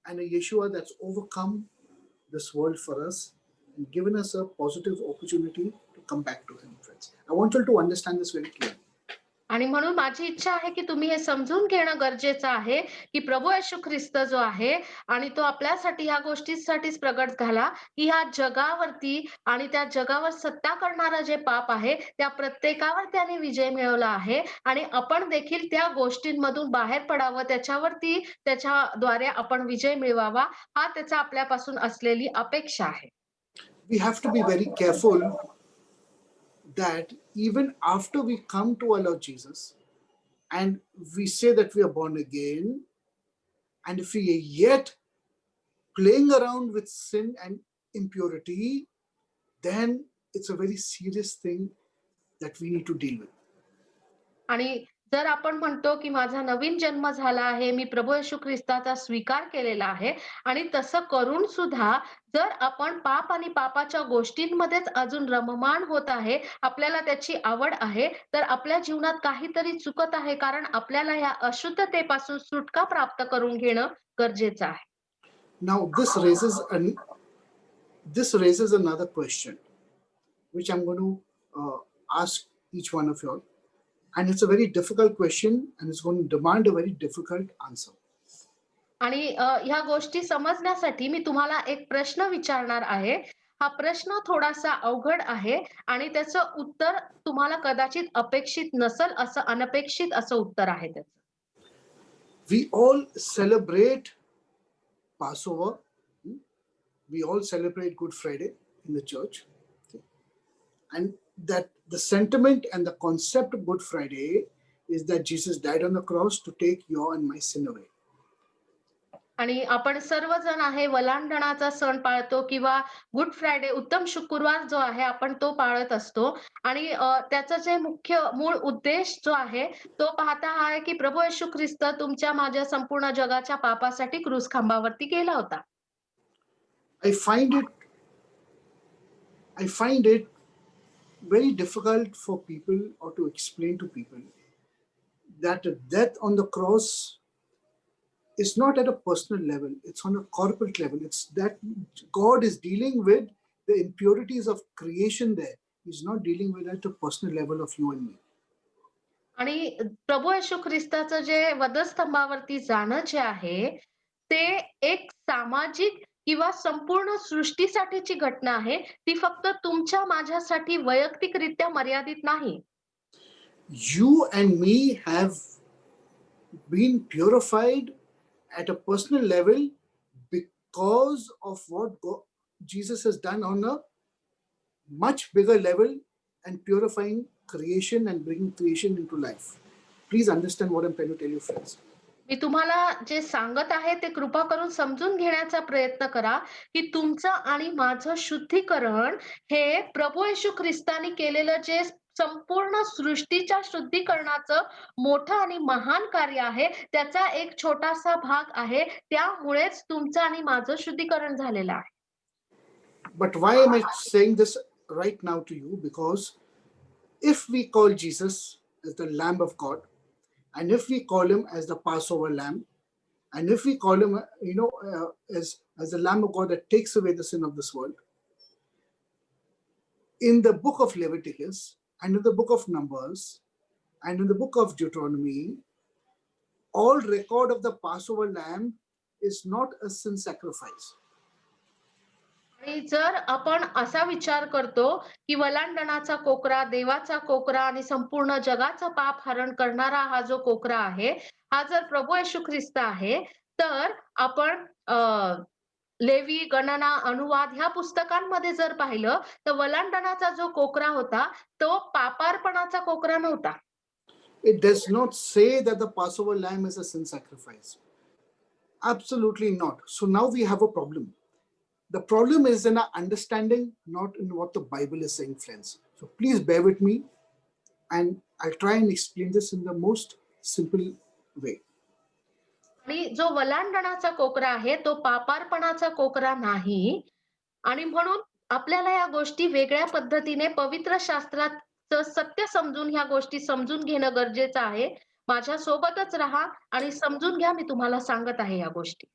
Speaker 1: and a Yeshua that's overcome this world for us and given us a positive opportunity to come back to Him, friends. I want you to understand this very clearly.
Speaker 2: आणि म्हणून माझी इच्छा आहे, की तुम्ही हे समजून घेणं गरजेचं आहे, की प्रभू येशू ख्रिस्त जो आहे आणि तो आपल्यासाठी ह्या गोष्टीसाठीच प्रगट झाला, की ह्या जगावरती आणि त्या जगावर सत्ता करणारं जे पाप आहे, त्या प्रत्येकावर त्याने विजय मिळवला आहे आणि आपण देखील त्या गोष्टींमधून बाहेर पडावं, त्याच्यावरती त्याच्याद्वारे आपण विजय मिळवावा, हा त्याचा आपल्यापासून असलेली अपेक्षा आहे.
Speaker 1: We have to be very careful that even after we come to our Lord Jesus and we say that we are born again, and if we are yet playing around with sin and impurity, then it's a very serious thing that we need to deal with.
Speaker 2: आणि जर आपण म्हणतो, की माझा नवीन जन्म झाला आहे, मी प्रभू येशू ख्रिस्ताचा स्वीकार केलेला आहे आणि तसं करून सुद्धा जर आपण पाप आणि पापाच्या गोष्टींमध्येच अजून रममाण होत आहे, आपल्याला त्याची आवड आहे, तर आपल्या जीवनात काहीतरी चुकत आहे. कारण आपल्याला या अशुद्धतेपासून सुटका प्राप्त करून घेणं गरजेचं आहे.
Speaker 1: Now, this raises another question, which I'm going to ask each one of you all, and it's a very difficult question, and it's going to demand a very difficult answer.
Speaker 2: आणि ह्या गोष्टी समजण्यासाठी मी तुम्हाला एक प्रश्न विचारणार आहे. हा प्रश्न थोडासा अवघड आहे आणि त्याचं उत्तर तुम्हाला कदाचित अपेक्षित नसेल, असं अनपेक्षित असं उत्तर आहे त्याचं.
Speaker 1: We all celebrate Passover. We all celebrate Good Friday in the church. Okay? And that the sentiment and the concept of Good Friday is that Jesus died on the cross to take your and my sin away.
Speaker 2: आणि आपण सर्वजण आहे वलांडणाचा सण पाळतो किंवा good Friday उत्तम शुक्रवार जो आहे आपण तो पाळत असतो आणि त्याचं जे मुख्य मूळ उद्देश जो आहे तो पाहता हा आहे की प्रभू येशू ख्रिस्त तुमच्या माझ्या संपूर्ण जगाच्या पापासाठी क्रूस खांबावरती गेला होता.
Speaker 1: I find it I find it very difficult for people or to explain to people that death on the cross is not at a personal level, it's on a corporate level. It's that God is dealing with the impurities of creation there. He's not dealing with at a personal level of you and me.
Speaker 2: आणि प्रभू येशू ख्रिस्ताचं जे वधस्तंभावरती जाणं जे आहे, ते एक सामाजिक किंवा संपूर्ण सृष्टीसाठीची घटना आहे. ती फक्त तुमच्या माझ्यासाठी वैयक्तिकरित्या मर्यादित नाही.
Speaker 1: You and me have been purified at a personal level because of what Jesus has done on a much bigger level and purifying creation and bringing creation into life. Please understand what I'm trying to tell you, friends.
Speaker 2: मी तुम्हाला जे सांगत आहे ते कृपा करून समजून घेण्याचा प्रयत्न करा, की तुमचं आणि माझं शुद्धीकरण हे प्रभू येशू ख्रिस्तानी केलेलं जे संपूर्ण सृष्टीच्या शुद्धीकरणाचं मोठं आणि महान कार्य आहे, त्याचा एक छोटासा भाग आहे. त्यामुळेच तुमचं आणि माझं शुद्धीकरण झालेलं आहे.
Speaker 1: But why am I saying this right now to you? Because if we call Jesus as the Lamb of God, and if we call him as the Passover Lamb, and if we call him, as the Lamb of God that takes away the sin of this world, in the book of Leviticus and in the book of Numbers and in the book of Deuteronomy, all record of the Passover Lamb is not a sin sacrifice.
Speaker 2: आणि जर आपण असा विचार करतो, की वलांडणाचा कोकरा, देवाचा कोकरा आणि संपूर्ण जगाचं पाप हरण करणारा हा जो कोकरा आहे, हा जर प्रभू येशू ख्रिस्त आहे, तर आपण लेवी, गणना, अनुवाद ह्या पुस्तकांमध्ये जर पाहिलं, तर वलांडणाचा जो कोकरा होता, तो पापार्पणाचा कोकरा नव्हता.
Speaker 1: It does not say that the Passover lamb is a sin sacrifice. Absolutely not. So now we have a problem. The problem is in our understanding, not in what the Bible is saying, friends. So please bear with me and I'll try and explain this in the most simple way.
Speaker 2: आणि जो वलांडणाचा कोकरा आहे, तो पापार्पणाचा कोकरा नाही. आणि म्हणून आपल्याला या गोष्टी वेगळ्या पद्धतीने पवित्र शास्त्राचं सत्य समजून ह्या गोष्टी समजून घेणं गरजेचं आहे. माझ्या सोबतच राहा आणि समजून घ्या. मी तुम्हाला सांगत आहे या गोष्टी.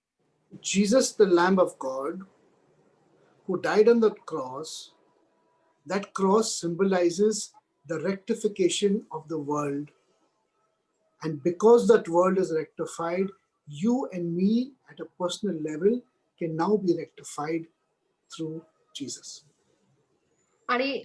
Speaker 1: Jesus, the Lamb of God, who died on the cross, that cross symbolizes the rectification of the world. And because that world is rectified, you and me at a personal level can now be rectified through Jesus.
Speaker 2: आणि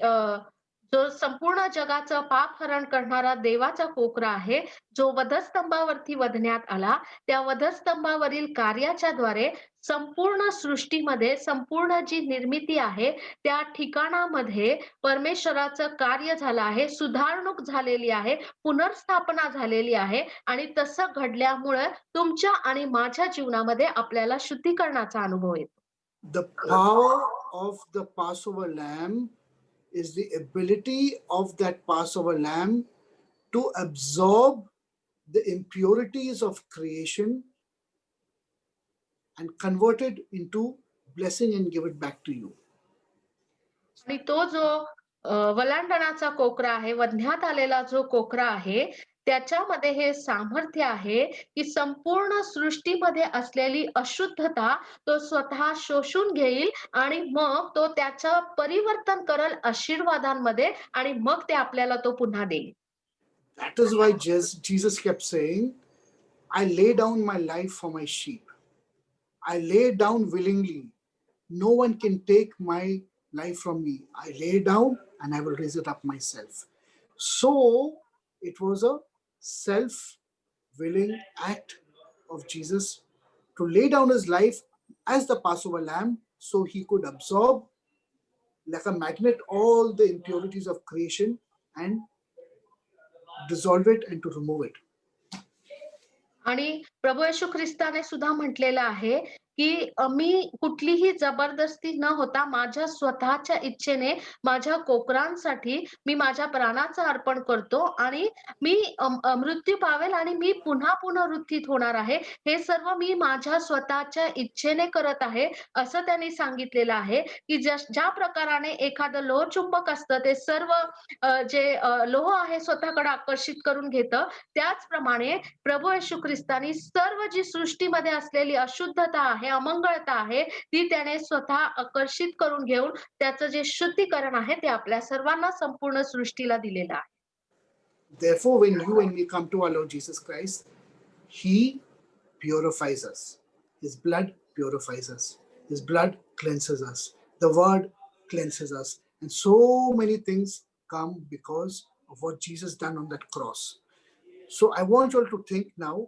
Speaker 2: जो संपूर्ण जगाचं पाप हरण करणारा देवाचा कोकरा आहे, जो वधस्तंभावरती वधण्यात आला, त्या वधस्तंभावरील कार्याच्या द्वारे संपूर्ण सृष्टीमध्ये संपूर्ण जी निर्मिती आहे, त्या ठिकाणामध्ये परमेश्वराचं कार्य झालं आहे, सुधारणूक झालेली आहे, पुनर्स्थापना झालेली आहे आणि तसं घडल्यामुळं तुमच्या आणि माझ्या जीवनामध्ये आपल्याला शुद्धीकरणाचा अनुभव येतो.
Speaker 1: The power of the Passover lamb is the ability of that Passover lamb to absorb the impurities of creation and convert it into blessing and give it back to you.
Speaker 2: आणि तो जो वलांडणाचा कोकरा आहे, वधण्यात आलेला जो कोकरा आहे, त्याच्यामध्ये हे सामर्थ्य आहे, की संपूर्ण सृष्टीमध्ये असलेली अशुद्धता तो स्वतः शोषून घेईल आणि मग तो त्याचं परिवर्तन करेल आशीर्वादांमध्ये आणि मग ते आपल्याला तो पुन्हा देईल.
Speaker 1: That is why Jesus kept saying, I lay down my life for my sheep. I lay down willingly. No one can take my life from me. I lay down and I will raise it up myself. So it was a self willing act of Jesus to lay down his life as the Passover lamb so he could absorb, like a magnet, all the impurities of creation and dissolve it and to remove it.
Speaker 2: आणि प्रभू येशू ख्रिस्ताने सुद्धा म्हटलेलं आहे, की मी कुठलीही जबरदस्ती न होता माझ्या स्वतःच्या इच्छेने माझ्या कोकरांसाठी मी माझ्या प्राणाचं अर्पण करतो आणि मी मृत्यू पावेल आणि मी पुन्हा पुनरुत्थित होणार आहे. हे सर्व मी माझ्या स्वतःच्या इच्छेने करत आहे, असं त्यांनी सांगितलेलं आहे, की ज्या प्रकाराने एखादं लोहचुंबक असतं ते सर्व लोह आहे स्वतःकडे आकर्षित करून घेतं, त्याचप्रमाणे प्रभू येशू ख्रिस्तानी सर्व जी सृष्टीमध्ये असलेली अशुद्धता आहे, अमंगळता आहे, ती त्याने स्वतः आकर्षित करून घेऊन त्याचं जे शुद्धीकरण आहे ते आपल्या सर्वांना संपूर्ण सृष्टीला दिलेलं आहे.
Speaker 1: Therefore, when you and me come to our Lord Jesus Christ, He purifies us. His blood purifies us. His blood cleanses us. The Word cleanses us. And so many things come because of what Jesus done on that cross. So I want you all to think now,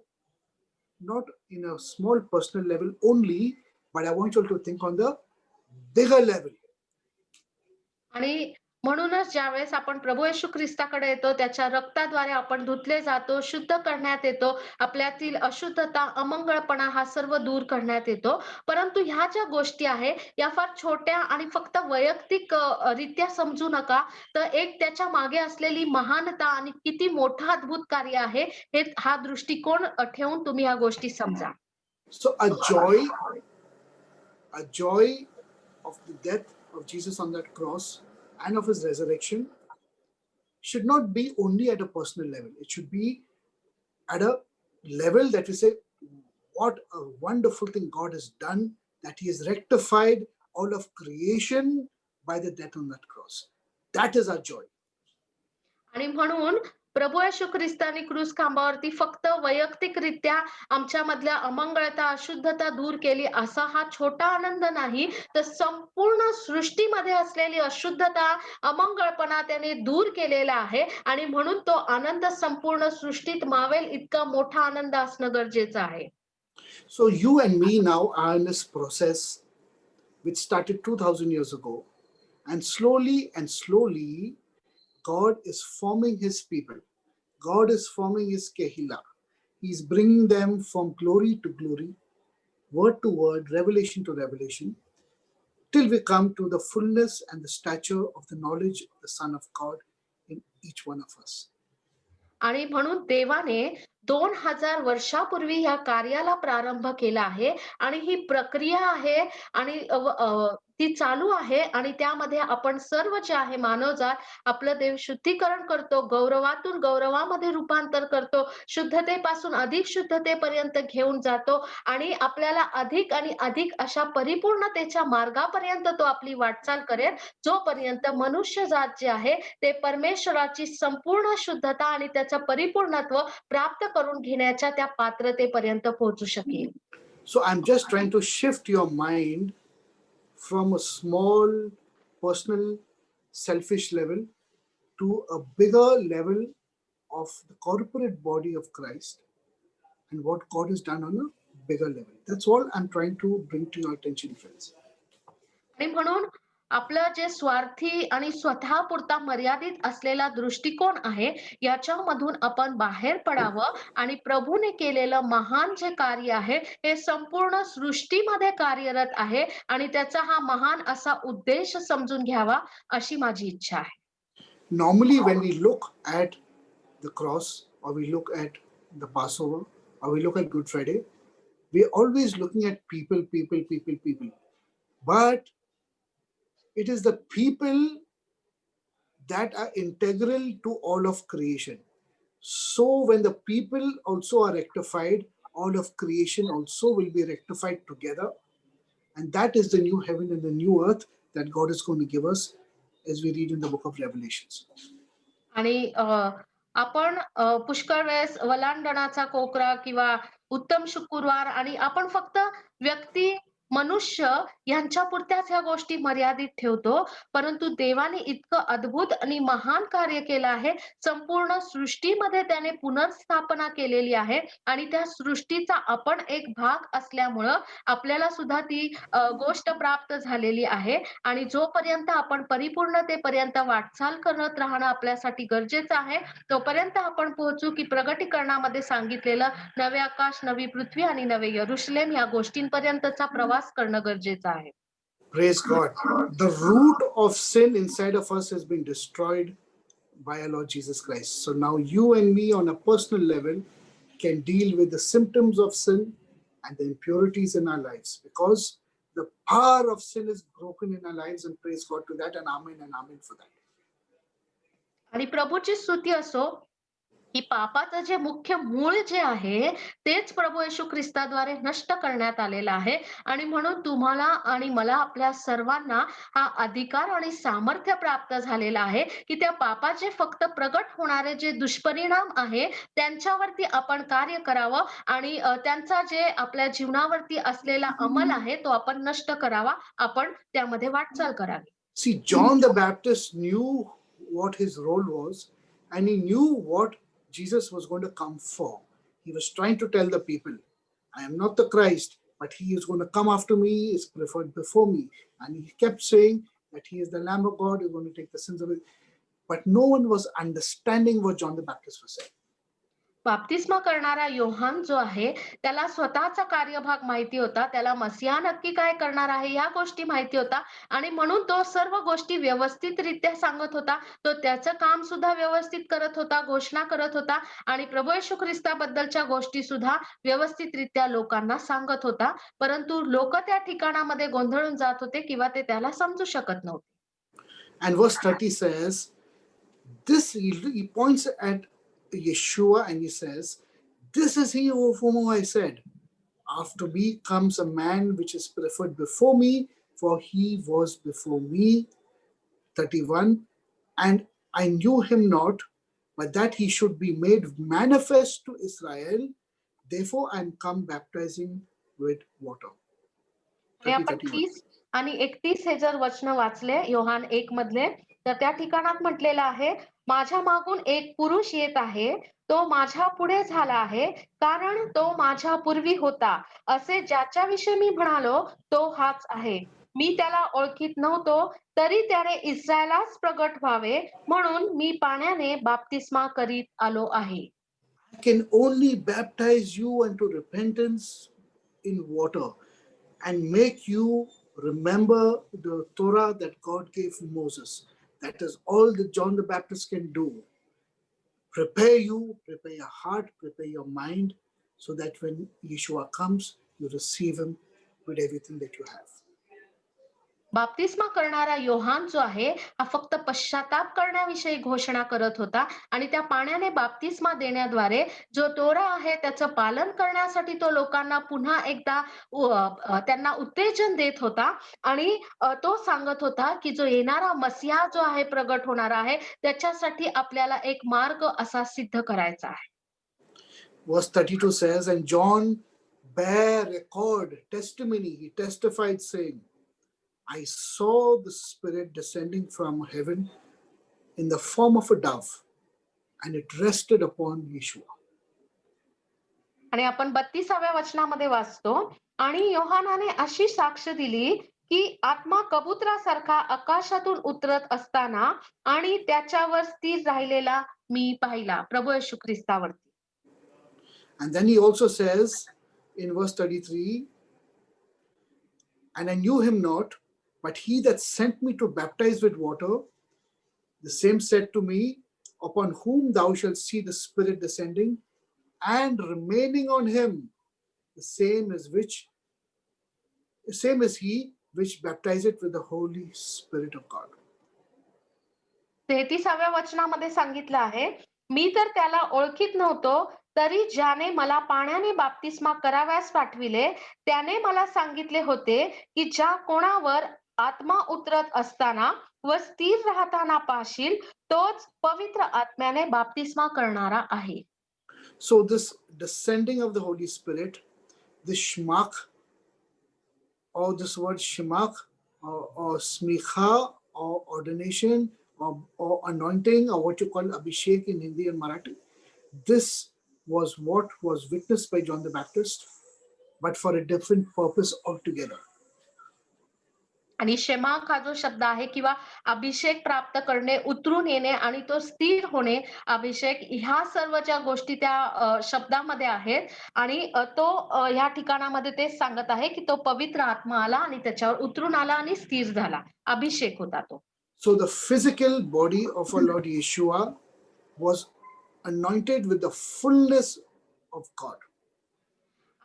Speaker 1: not in a small personal level only, but I want you all to think on the bigger level.
Speaker 2: आणि म्हणूनच ज्यावेळेस आपण प्रभू येशू ख्रिस्ताकडे येतो, त्याच्या रक्ताद्वारे आपण धुतले जातो, शुद्ध करण्यात येतो. आपल्यातील अशुद्धता, अमंगळपणा हा सर्व दूर करण्यात येतो. परंतु ह्या ज्या गोष्टी आहे, या फार छोट्या आणि फक्त वैयक्तिक रित्या समजू नका. तर एक त्याच्या मागे असलेली महानता आणि किती मोठं अद्भुत कार्य आहे, हा दृष्टिकोन ठेवून तुम्ही ह्या गोष्टी समजा.
Speaker 1: So a joy of the death of Jesus on that cross and of his resurrection should not be only at a personal level. It should be at a level that we say, what a wonderful thing God has done, that he has rectified all of creation by the death on that cross. That is our joy.
Speaker 2: आणि म्हणून प्रभू येशू ख्रिस्तानी क्रूस खांबावरती फक्त वैयक्तिकरित्या आमच्यामधल्या अमंगळता, अशुद्धता दूर केली असा हा छोटा आनंद नाही, तर संपूर्ण सृष्टीमध्ये असलेली अशुद्धता, अमंगळपणा त्याने दूर केलेला आहे आणि म्हणून तो आनंद संपूर्ण सृष्टीत मावेल इतका मोठा आनंद असणं गरजेचं आहे.
Speaker 1: So you and me now are in this process which started 2000 years ago, and slowly God is forming his people. God is forming his kehila. He's bringing them from glory to glory, word to word, revelation to revelation, till we come to the fullness and the stature of the knowledge of the Son of God in each one of us.
Speaker 2: आणि म्हणून देवाने 2000 वर्षापूर्वी या कार्याला प्रारंभ केला आहे आणि ही प्रक्रिया आहे आणि ती चालू आहे आणि त्यामध्ये आपण सर्व जे आहे मानवजात आपलं देव शुद्धीकरण करतो, गौरवातून गौरवामध्ये रूपांतर करतो, शुद्धतेपासून अधिक शुद्धतेपर्यंत घेऊन जातो आणि आपल्याला अधिक आणि अधिक अशा परिपूर्णतेच्या मार्गापर्यंत तो आपली वाटचाल करेल, जोपर्यंत मनुष्यजात जे आहे ते परमेश्वराची संपूर्ण शुद्धता आणि त्याचं परिपूर्णत्व प्राप्त करून घेण्याच्या त्या पात्रतेपर्यंत पोहोचू शकेल.
Speaker 1: So I'm just trying to shift your mind from a small personal selfish level to a bigger level of the corporate body of Christ and what God has done on a bigger level. That's all I'm trying to bring to your attention, friends.
Speaker 2: आणि म्हणून आपलं जे स्वार्थी आणि स्वतःपुरता मर्यादित असलेला दृष्टिकोन आहे, याच्यामधून आपण बाहेर पडावं आणि प्रभूने केलेलं महान जे कार्य आहे, हे संपूर्ण सृष्टीमध्ये कार्यरत आहे आणि त्याचा हा महान असा उद्देश समजून घ्यावा, अशी माझी इच्छा आहे.
Speaker 1: Normally, when we look at the cross or we look at the Passover or we look at Good Friday, we're always looking at people. But it is the people that are integral to all of creation. So when the people also are rectified, all of creation also will be rectified together. And that is the new heaven and the new earth that God is going to give us as we read in the book of Revelations.
Speaker 2: आणि आपण पुष्कळ वेळेस वलांडणाचा कोकरा किंवा उत्तम शुक्रवार आणि आपण फक्त व्यक्ती मनुष्य यांच्यापुरत्याच ह्या गोष्टी मर्यादित ठेवतो, परंतु देवाने इतकं अद्भुत आणि महान कार्य केलं आहे. संपूर्ण सृष्टीमध्ये त्याने पुनर्स्थापना केलेली आहे आणि त्या सृष्टीचा आपण एक भाग असल्यामुळं आपल्याला सुद्धा ती गोष्ट प्राप्त झालेली आहे आणि जोपर्यंत आपण परिपूर्णतेपर्यंत वाटचाल करत राहणं आपल्यासाठी गरजेचं आहे, तोपर्यंत आपण पोहोचू की प्रगटीकरणामध्ये सांगितलेलं नवे आकाश, नवी पृथ्वी आणि नवे यरुशलेम या गोष्टींपर्यंतचा प्रवास करणं गरजेचं आहे.
Speaker 1: Praise God. The root of sin inside of us has been destroyed by our Lord Jesus Christ. So now you and me, on a personal level, can deal with the symptoms of sin and the impurities in our lives, because the power of sin is broken in our lives, and praise God to that, and amen for that.
Speaker 2: आणि प्रभूची स्तुती असो, की पापाचं जे मुख्य मूळ जे आहे, तेच प्रभू येशू ख्रिस्ताद्वारे नष्ट करण्यात आलेलं आहे आणि म्हणून तुम्हाला आणि मला आपल्या सर्वांना हा अधिकार आणि सामर्थ्य प्राप्त झालेलं आहे, की त्या पापाचे फक्त प्रगट होणारे जे दुष्परिणाम आहे, त्यांच्यावरती आपण कार्य करावं आणि त्यांचा जे आपल्या जीवनावरती असलेला अंमल आहे, तो आपण नष्ट करावा. आपण त्यामध्ये वाटचाल करावी.
Speaker 1: See, John the Baptist knew what his role was, and he knew what Jesus was going to come for. He was trying to tell the people, I am not the Christ, but he is going to come after me, is preferred before me. And he kept saying that he is the Lamb of God, who is going to take the sins of it. But no one was understanding what John the Baptist was saying.
Speaker 2: बाप्तिस्मा करणारा योहान जो आहे, त्याला स्वतःचा कार्यभाग माहिती होता. त्याला मसीहा नक्की काय करणार आहे ह्या गोष्टी माहिती होता आणि म्हणून तो सर्व गोष्टी व्यवस्थितरित्या सांगत होता. तो त्याचं काम सुद्धा व्यवस्थित करत होता, घोषणा करत होता आणि प्रभू येशू ख्रिस्ताबद्दलच्या गोष्टी सुद्धा व्यवस्थितरित्या लोकांना सांगत होता. परंतु लोकं त्या ठिकाणामध्ये गोंधळून जात होते किंवा ते त्याला समजू शकत नव्हते.
Speaker 1: And verse 30 says, this he points at Yeshua and he says, this is he of whom I said, after me comes a man which is preferred before me, for he was before me. 31, and I knew him not, but that he should be made manifest to Israel. Therefore I am come baptizing with water.
Speaker 2: आणि
Speaker 1: 30,
Speaker 2: आपण
Speaker 1: 31.
Speaker 2: 30 आणि 31 हे जर वचन वाचले योहान 1 मधले, तर त्या ठिकाणात म्हटलेलं आहे, माझ्या मागून एक पुरुष येत आहे, तो माझ्या पुढे झाला आहे, कारण तो माझ्या पूर्वी होता. असे ज्याच्याविषयी मी म्हणालो, तो हाच आहे. मी त्याला ओळखीत नव्हतो, तरी त्याने इस्रायलास प्रगट व्हावे, म्हणून मी पाण्याने बाप्तिस्मा करीत आलो आहे.
Speaker 1: I can only baptize you unto repentance in water and make you remember the Torah that God gave Moses. That is all that John the Baptist can do. Prepare you, prepare your heart, prepare your mind, so that when Yeshua comes, you receive him with everything that you have.
Speaker 2: बाप्तिस्मा करणारा योहान जो आहे, हा फक्त पश्चाताप करण्याविषयी घोषणा करत होता आणि त्या पाण्याने बाप्तिस्मा देण्याद्वारे जो तोरा आहे त्याचं पालन करण्यासाठी तो लोकांना पुन्हा एकदा त्यांना उत्तेजन देत होता आणि तो सांगत होता, की जो येणारा मसीहा जो आहे, प्रगट होणार आहे, त्याच्यासाठी आपल्याला एक मार्ग असा सिद्ध करायचा आहे.
Speaker 1: Verse 32 says, and John bare record, testimony, he testified, saying, I saw the Spirit descending from heaven in the form of a dove, and it rested upon Yeshua.
Speaker 2: आणि आपण 32व्या वचनामध्ये वाचतो, आणि योहानाने अशी साक्ष दिली, की आत्मा कबुतरासारखा आकाशातून उतरत असताना आणि त्याच्यावर स्थिर राहिलेला मी पाहिला. प्रभू येशू ख्रिस्तावरती.
Speaker 1: And then he also says in verse 33, and I knew him not, but he that sent me to baptize with water, the same said to me, upon whom thou shalt see the Spirit descending and remaining on him, the same is he which baptizeth with the Holy Spirit of God.
Speaker 2: 33व्या वचनामध्ये सांगितलं आहे, मी तर त्याला ओळखीत नव्हतो, तरी ज्याने मला पाण्याने बाप्तिस्मा कराव्यास पाठविले, त्याने मला सांगितले होते, की ज्या कोणावर आत्मा उतरत असताना व स्थिर राहताना पाशील, तोच पवित्र आत्म्याने बाप्तिस्मा करणारा आहे.
Speaker 1: So this descending of the Holy Spirit, this shmach, or this word shemach, or smicha, or ordination, or anointing, or what you call abhishek in Hindi and Marathi. This was what was witnessed by John the Baptist, but for a different purpose altogether.
Speaker 2: आणि शेमाक हा जो शब्द आहे किंवा अभिषेक प्राप्त करणे, उतरून येणे आणि तो स्थिर होणे, अभिषेक ह्या सर्व ज्या गोष्टी त्या शब्दामध्ये आहेत आणि ह्या ठिकाणामध्ये तेच सांगत आहे की तो पवित्र आत्मा आला आणि त्याच्यावर उतरून आला आणि स्थिर झाला. अभिषेक होता तो.
Speaker 1: So the physical body of our Lord Yeshua was anointed with the fullness of God.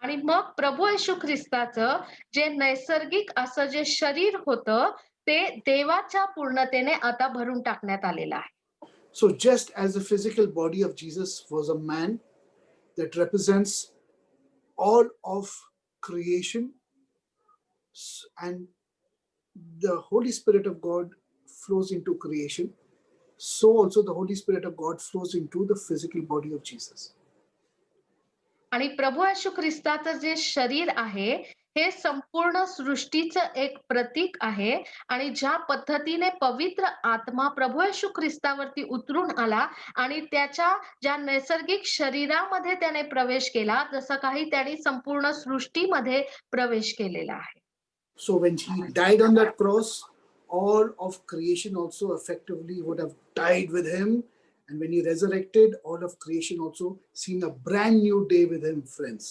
Speaker 2: आणि मग प्रभू येशू ख्रिस्ताचं जे नैसर्गिक असं जे शरीर होतं ते देवाच्या पूर्णतेने आता भरून टाकण्यात आलेलं आहे.
Speaker 1: So just as the physical body of Jesus was a man that represents all of creation, and the Holy Spirit of God flows into creation, so also the Holy Spirit of God flows into the physical body of Jesus.
Speaker 2: आणि प्रभू येशू ख्रिस्ताचं जे शरीर आहे हे संपूर्ण सृष्टीचं एक प्रतीक आहे आणि ज्या पद्धतीने पवित्र आत्मा प्रभू येशू ख्रिस्तावरती उतरून आला आणि त्याच्या ज्या नैसर्गिक शरीरामध्ये त्याने प्रवेश केला, जसं काही त्याने संपूर्ण सृष्टीमध्ये प्रवेश केलेला आहे.
Speaker 1: So when he died on that cross, all of creation also effectively would have died with him. And when he resurrected, all of creation also seen a brand new day with him, friends.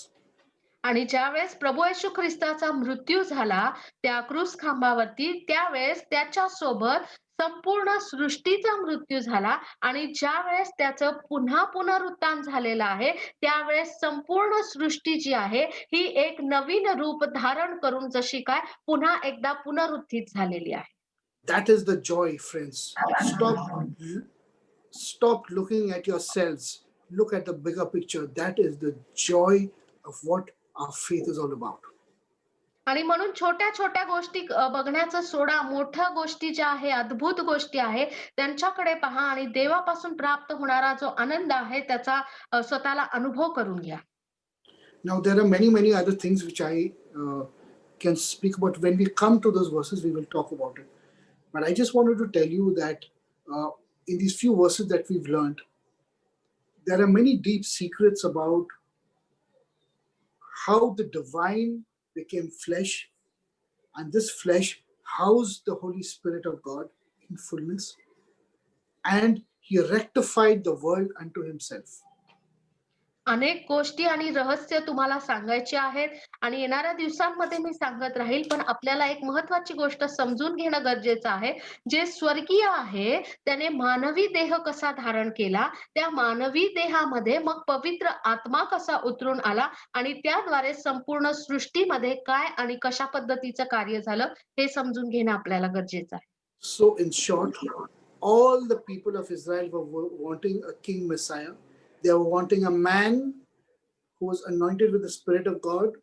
Speaker 2: आणि ज्यावेळेस प्रभू येशू ख्रिस्ताचा मृत्यू झाला त्या क्रूस खांबावरती, त्यावेळेस त्याच्या सोबत संपूर्ण सृष्टीचा मृत्यू झाला आणि ज्या वेळेस त्याचं पुन्हा पुनरुत्थान झालेलं आहे त्यावेळेस संपूर्ण सृष्टी जी आहे ही एक नवीन रूप धारण करून जशी काय पुन्हा एकदा पुनरुत्थित झालेली आहे.
Speaker 1: That is the joy, friends. Stop looking at yourselves. Look at the bigger picture. That is the joy of what our faith is all about.
Speaker 2: आणि म्हणून छोट्या छोट्या गोष्टी बघण्याचं सोडा, मोठ्या गोष्टी ज्या आहे, अद्भुत गोष्टी आहे त्यांच्याकडे पहा आणि देवापासून प्राप्त होणारा जो आनंद आहे त्याचा स्वतःला अनुभव करून घ्या.
Speaker 1: Now there are many other things which I can speak about. When we come to those verses, we will talk about it. But I just wanted to tell you that in these few verses that we've learned, there are many deep secrets about how the divine became flesh, and this flesh housed the Holy Spirit of God in fullness, and he rectified the world unto himself.
Speaker 2: अनेक गोष्टी आणि रहस्य तुम्हाला सांगायची आहेत आणि येणाऱ्या दिवसांमध्ये मी सांगत राहील, पण आपल्याला एक महत्वाची गोष्ट समजून घेणं गरजेचं आहे. जे स्वर्गीय आहे त्याने मानवी देह कसा धारण केला, त्या मानवी देहामध्ये मग पवित्र आत्मा कसा उतरून आला आणि त्याद्वारे संपूर्ण सृष्टीमध्ये काय आणि कशा पद्धतीचं कार्य झालं हे समजून घेणं आपल्याला गरजेचं आहे.
Speaker 1: So in short, all the people of Israel were wanting a king Messiah. They were wanting a man who was anointed with the Spirit of God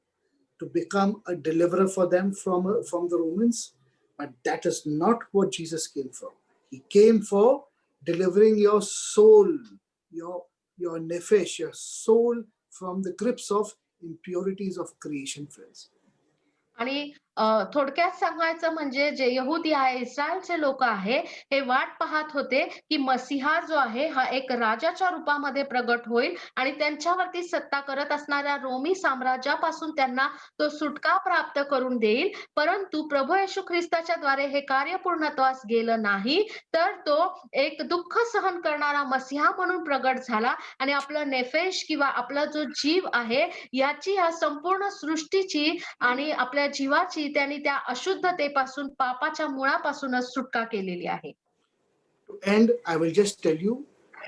Speaker 1: to become a deliverer for them from the Romans. But that is not what Jesus came for. He came for delivering your soul, your nefesh, your soul from the grips of impurities of creation, friends.
Speaker 2: आणि थोडक्यात सांगायचं म्हणजे जे यहुदी आहे, इस्रायलचे लोक आहे, हे वाट पाहत होते की मसीहा जो आहे हा एक राजाच्या रूपामध्ये प्रगट होईल आणि त्यांच्यावरती सत्ता करत असणाऱ्या रोमी साम्राज्यापासून त्यांना तो सुटका प्राप्त करून देईल. परंतु प्रभू येशू ख्रिस्ताच्या द्वारे हे कार्य पूर्णत्वास गेलं नाही, तर तो एक दुःख सहन करणारा मसीहा म्हणून प्रगट झाला आणि आपलं नेफेश किंवा आपला जो जीव आहे याची या संपूर्ण सृष्टीची आणि आपल्या जीवाची त्यांनी त्या अशुद्धतेपासून पापाच्या मुळापासूनच सुटका केलेली आहे.
Speaker 1: To end, I will just tell you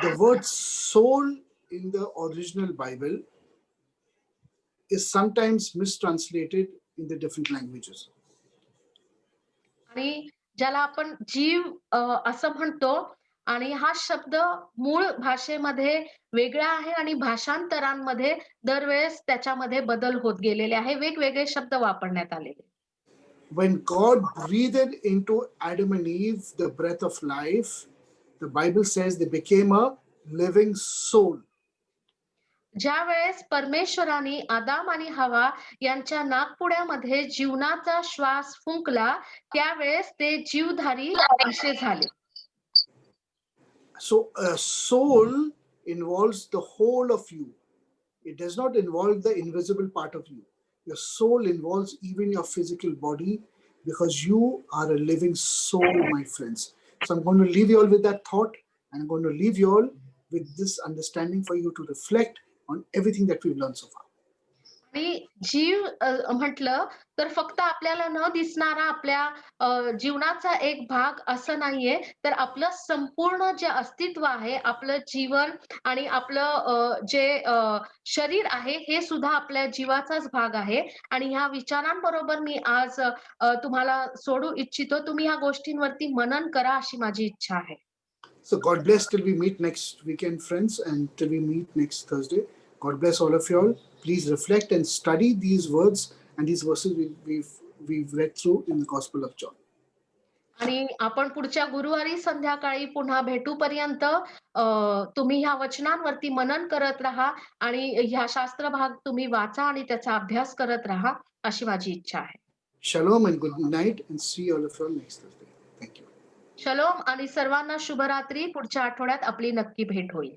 Speaker 1: the word soul in the original Bible is sometimes mistranslated in the different languages.
Speaker 2: आणि ज्याला आपण जीव असं म्हणतो आणि हा शब्द मूळ भाषेमध्ये वेगळा आहे आणि भाषांतरांमध्ये दरवेळेस त्याच्यामध्ये बदल होत गेलेले आहे. वेगवेगळे शब्द वापरण्यात आलेले.
Speaker 1: When God breathed into Adam and Eve the breath of life, the Bible says they became a living soul.
Speaker 2: ज्या वेळेस परमेश्वराने आदाम आणि हवा यांच्या नाकपुड्यामध्ये जीवनाचा श्वास फुंकला, त्यावेळेस ते जीवधारी असे झाले.
Speaker 1: So a soul involves the whole of you. It does not involve the invisible part of you. Your soul involves even your physical body because you are a living soul, my friends. So I'm going to leave you all with that thought, and I'm going to leave you all with this understanding for you to reflect on everything that we've learned so far.
Speaker 2: आणि जीव म्हटलं तर फक्त आपल्याला न दिसणारा आपल्या जीवनाचा एक भाग असं नाहीये, तर आपलं संपूर्ण जे अस्तित्व आहे, आपलं जीवन आणि आपलं जे शरीर आहे, हे सुद्धा आपल्या जीवाचाच भाग आहे. आणि ह्या विचारांबरोबर मी आज तुम्हाला सोडू इच्छितो. तुम्ही ह्या गोष्टींवरती मनन करा, अशी माझी इच्छा आहे.
Speaker 1: So God bless till we meet next weekend, friends, and till we meet next Thursday. God bless all of you all. Please reflect and study these words and these verses we've read through in the Gospel of John.
Speaker 2: आणि आपण पुढच्या गुरुवारी संध्याकाळी पुन्हा भेटूपर्यंत तुम्ही ह्या वचनांवरती मनन करत राहा आणि ह्या शास्त्र भाग तुम्ही वाचा आणि त्याचा अभ्यास करत राहा, अशी माझी इच्छा आहे.
Speaker 1: Shalom and good night, and see all of you all next Thursday. Thank you.
Speaker 2: शलोम आणि सर्वांना शुभरात्री. पुढच्या आठवड्यात आपली नक्की भेट होईल.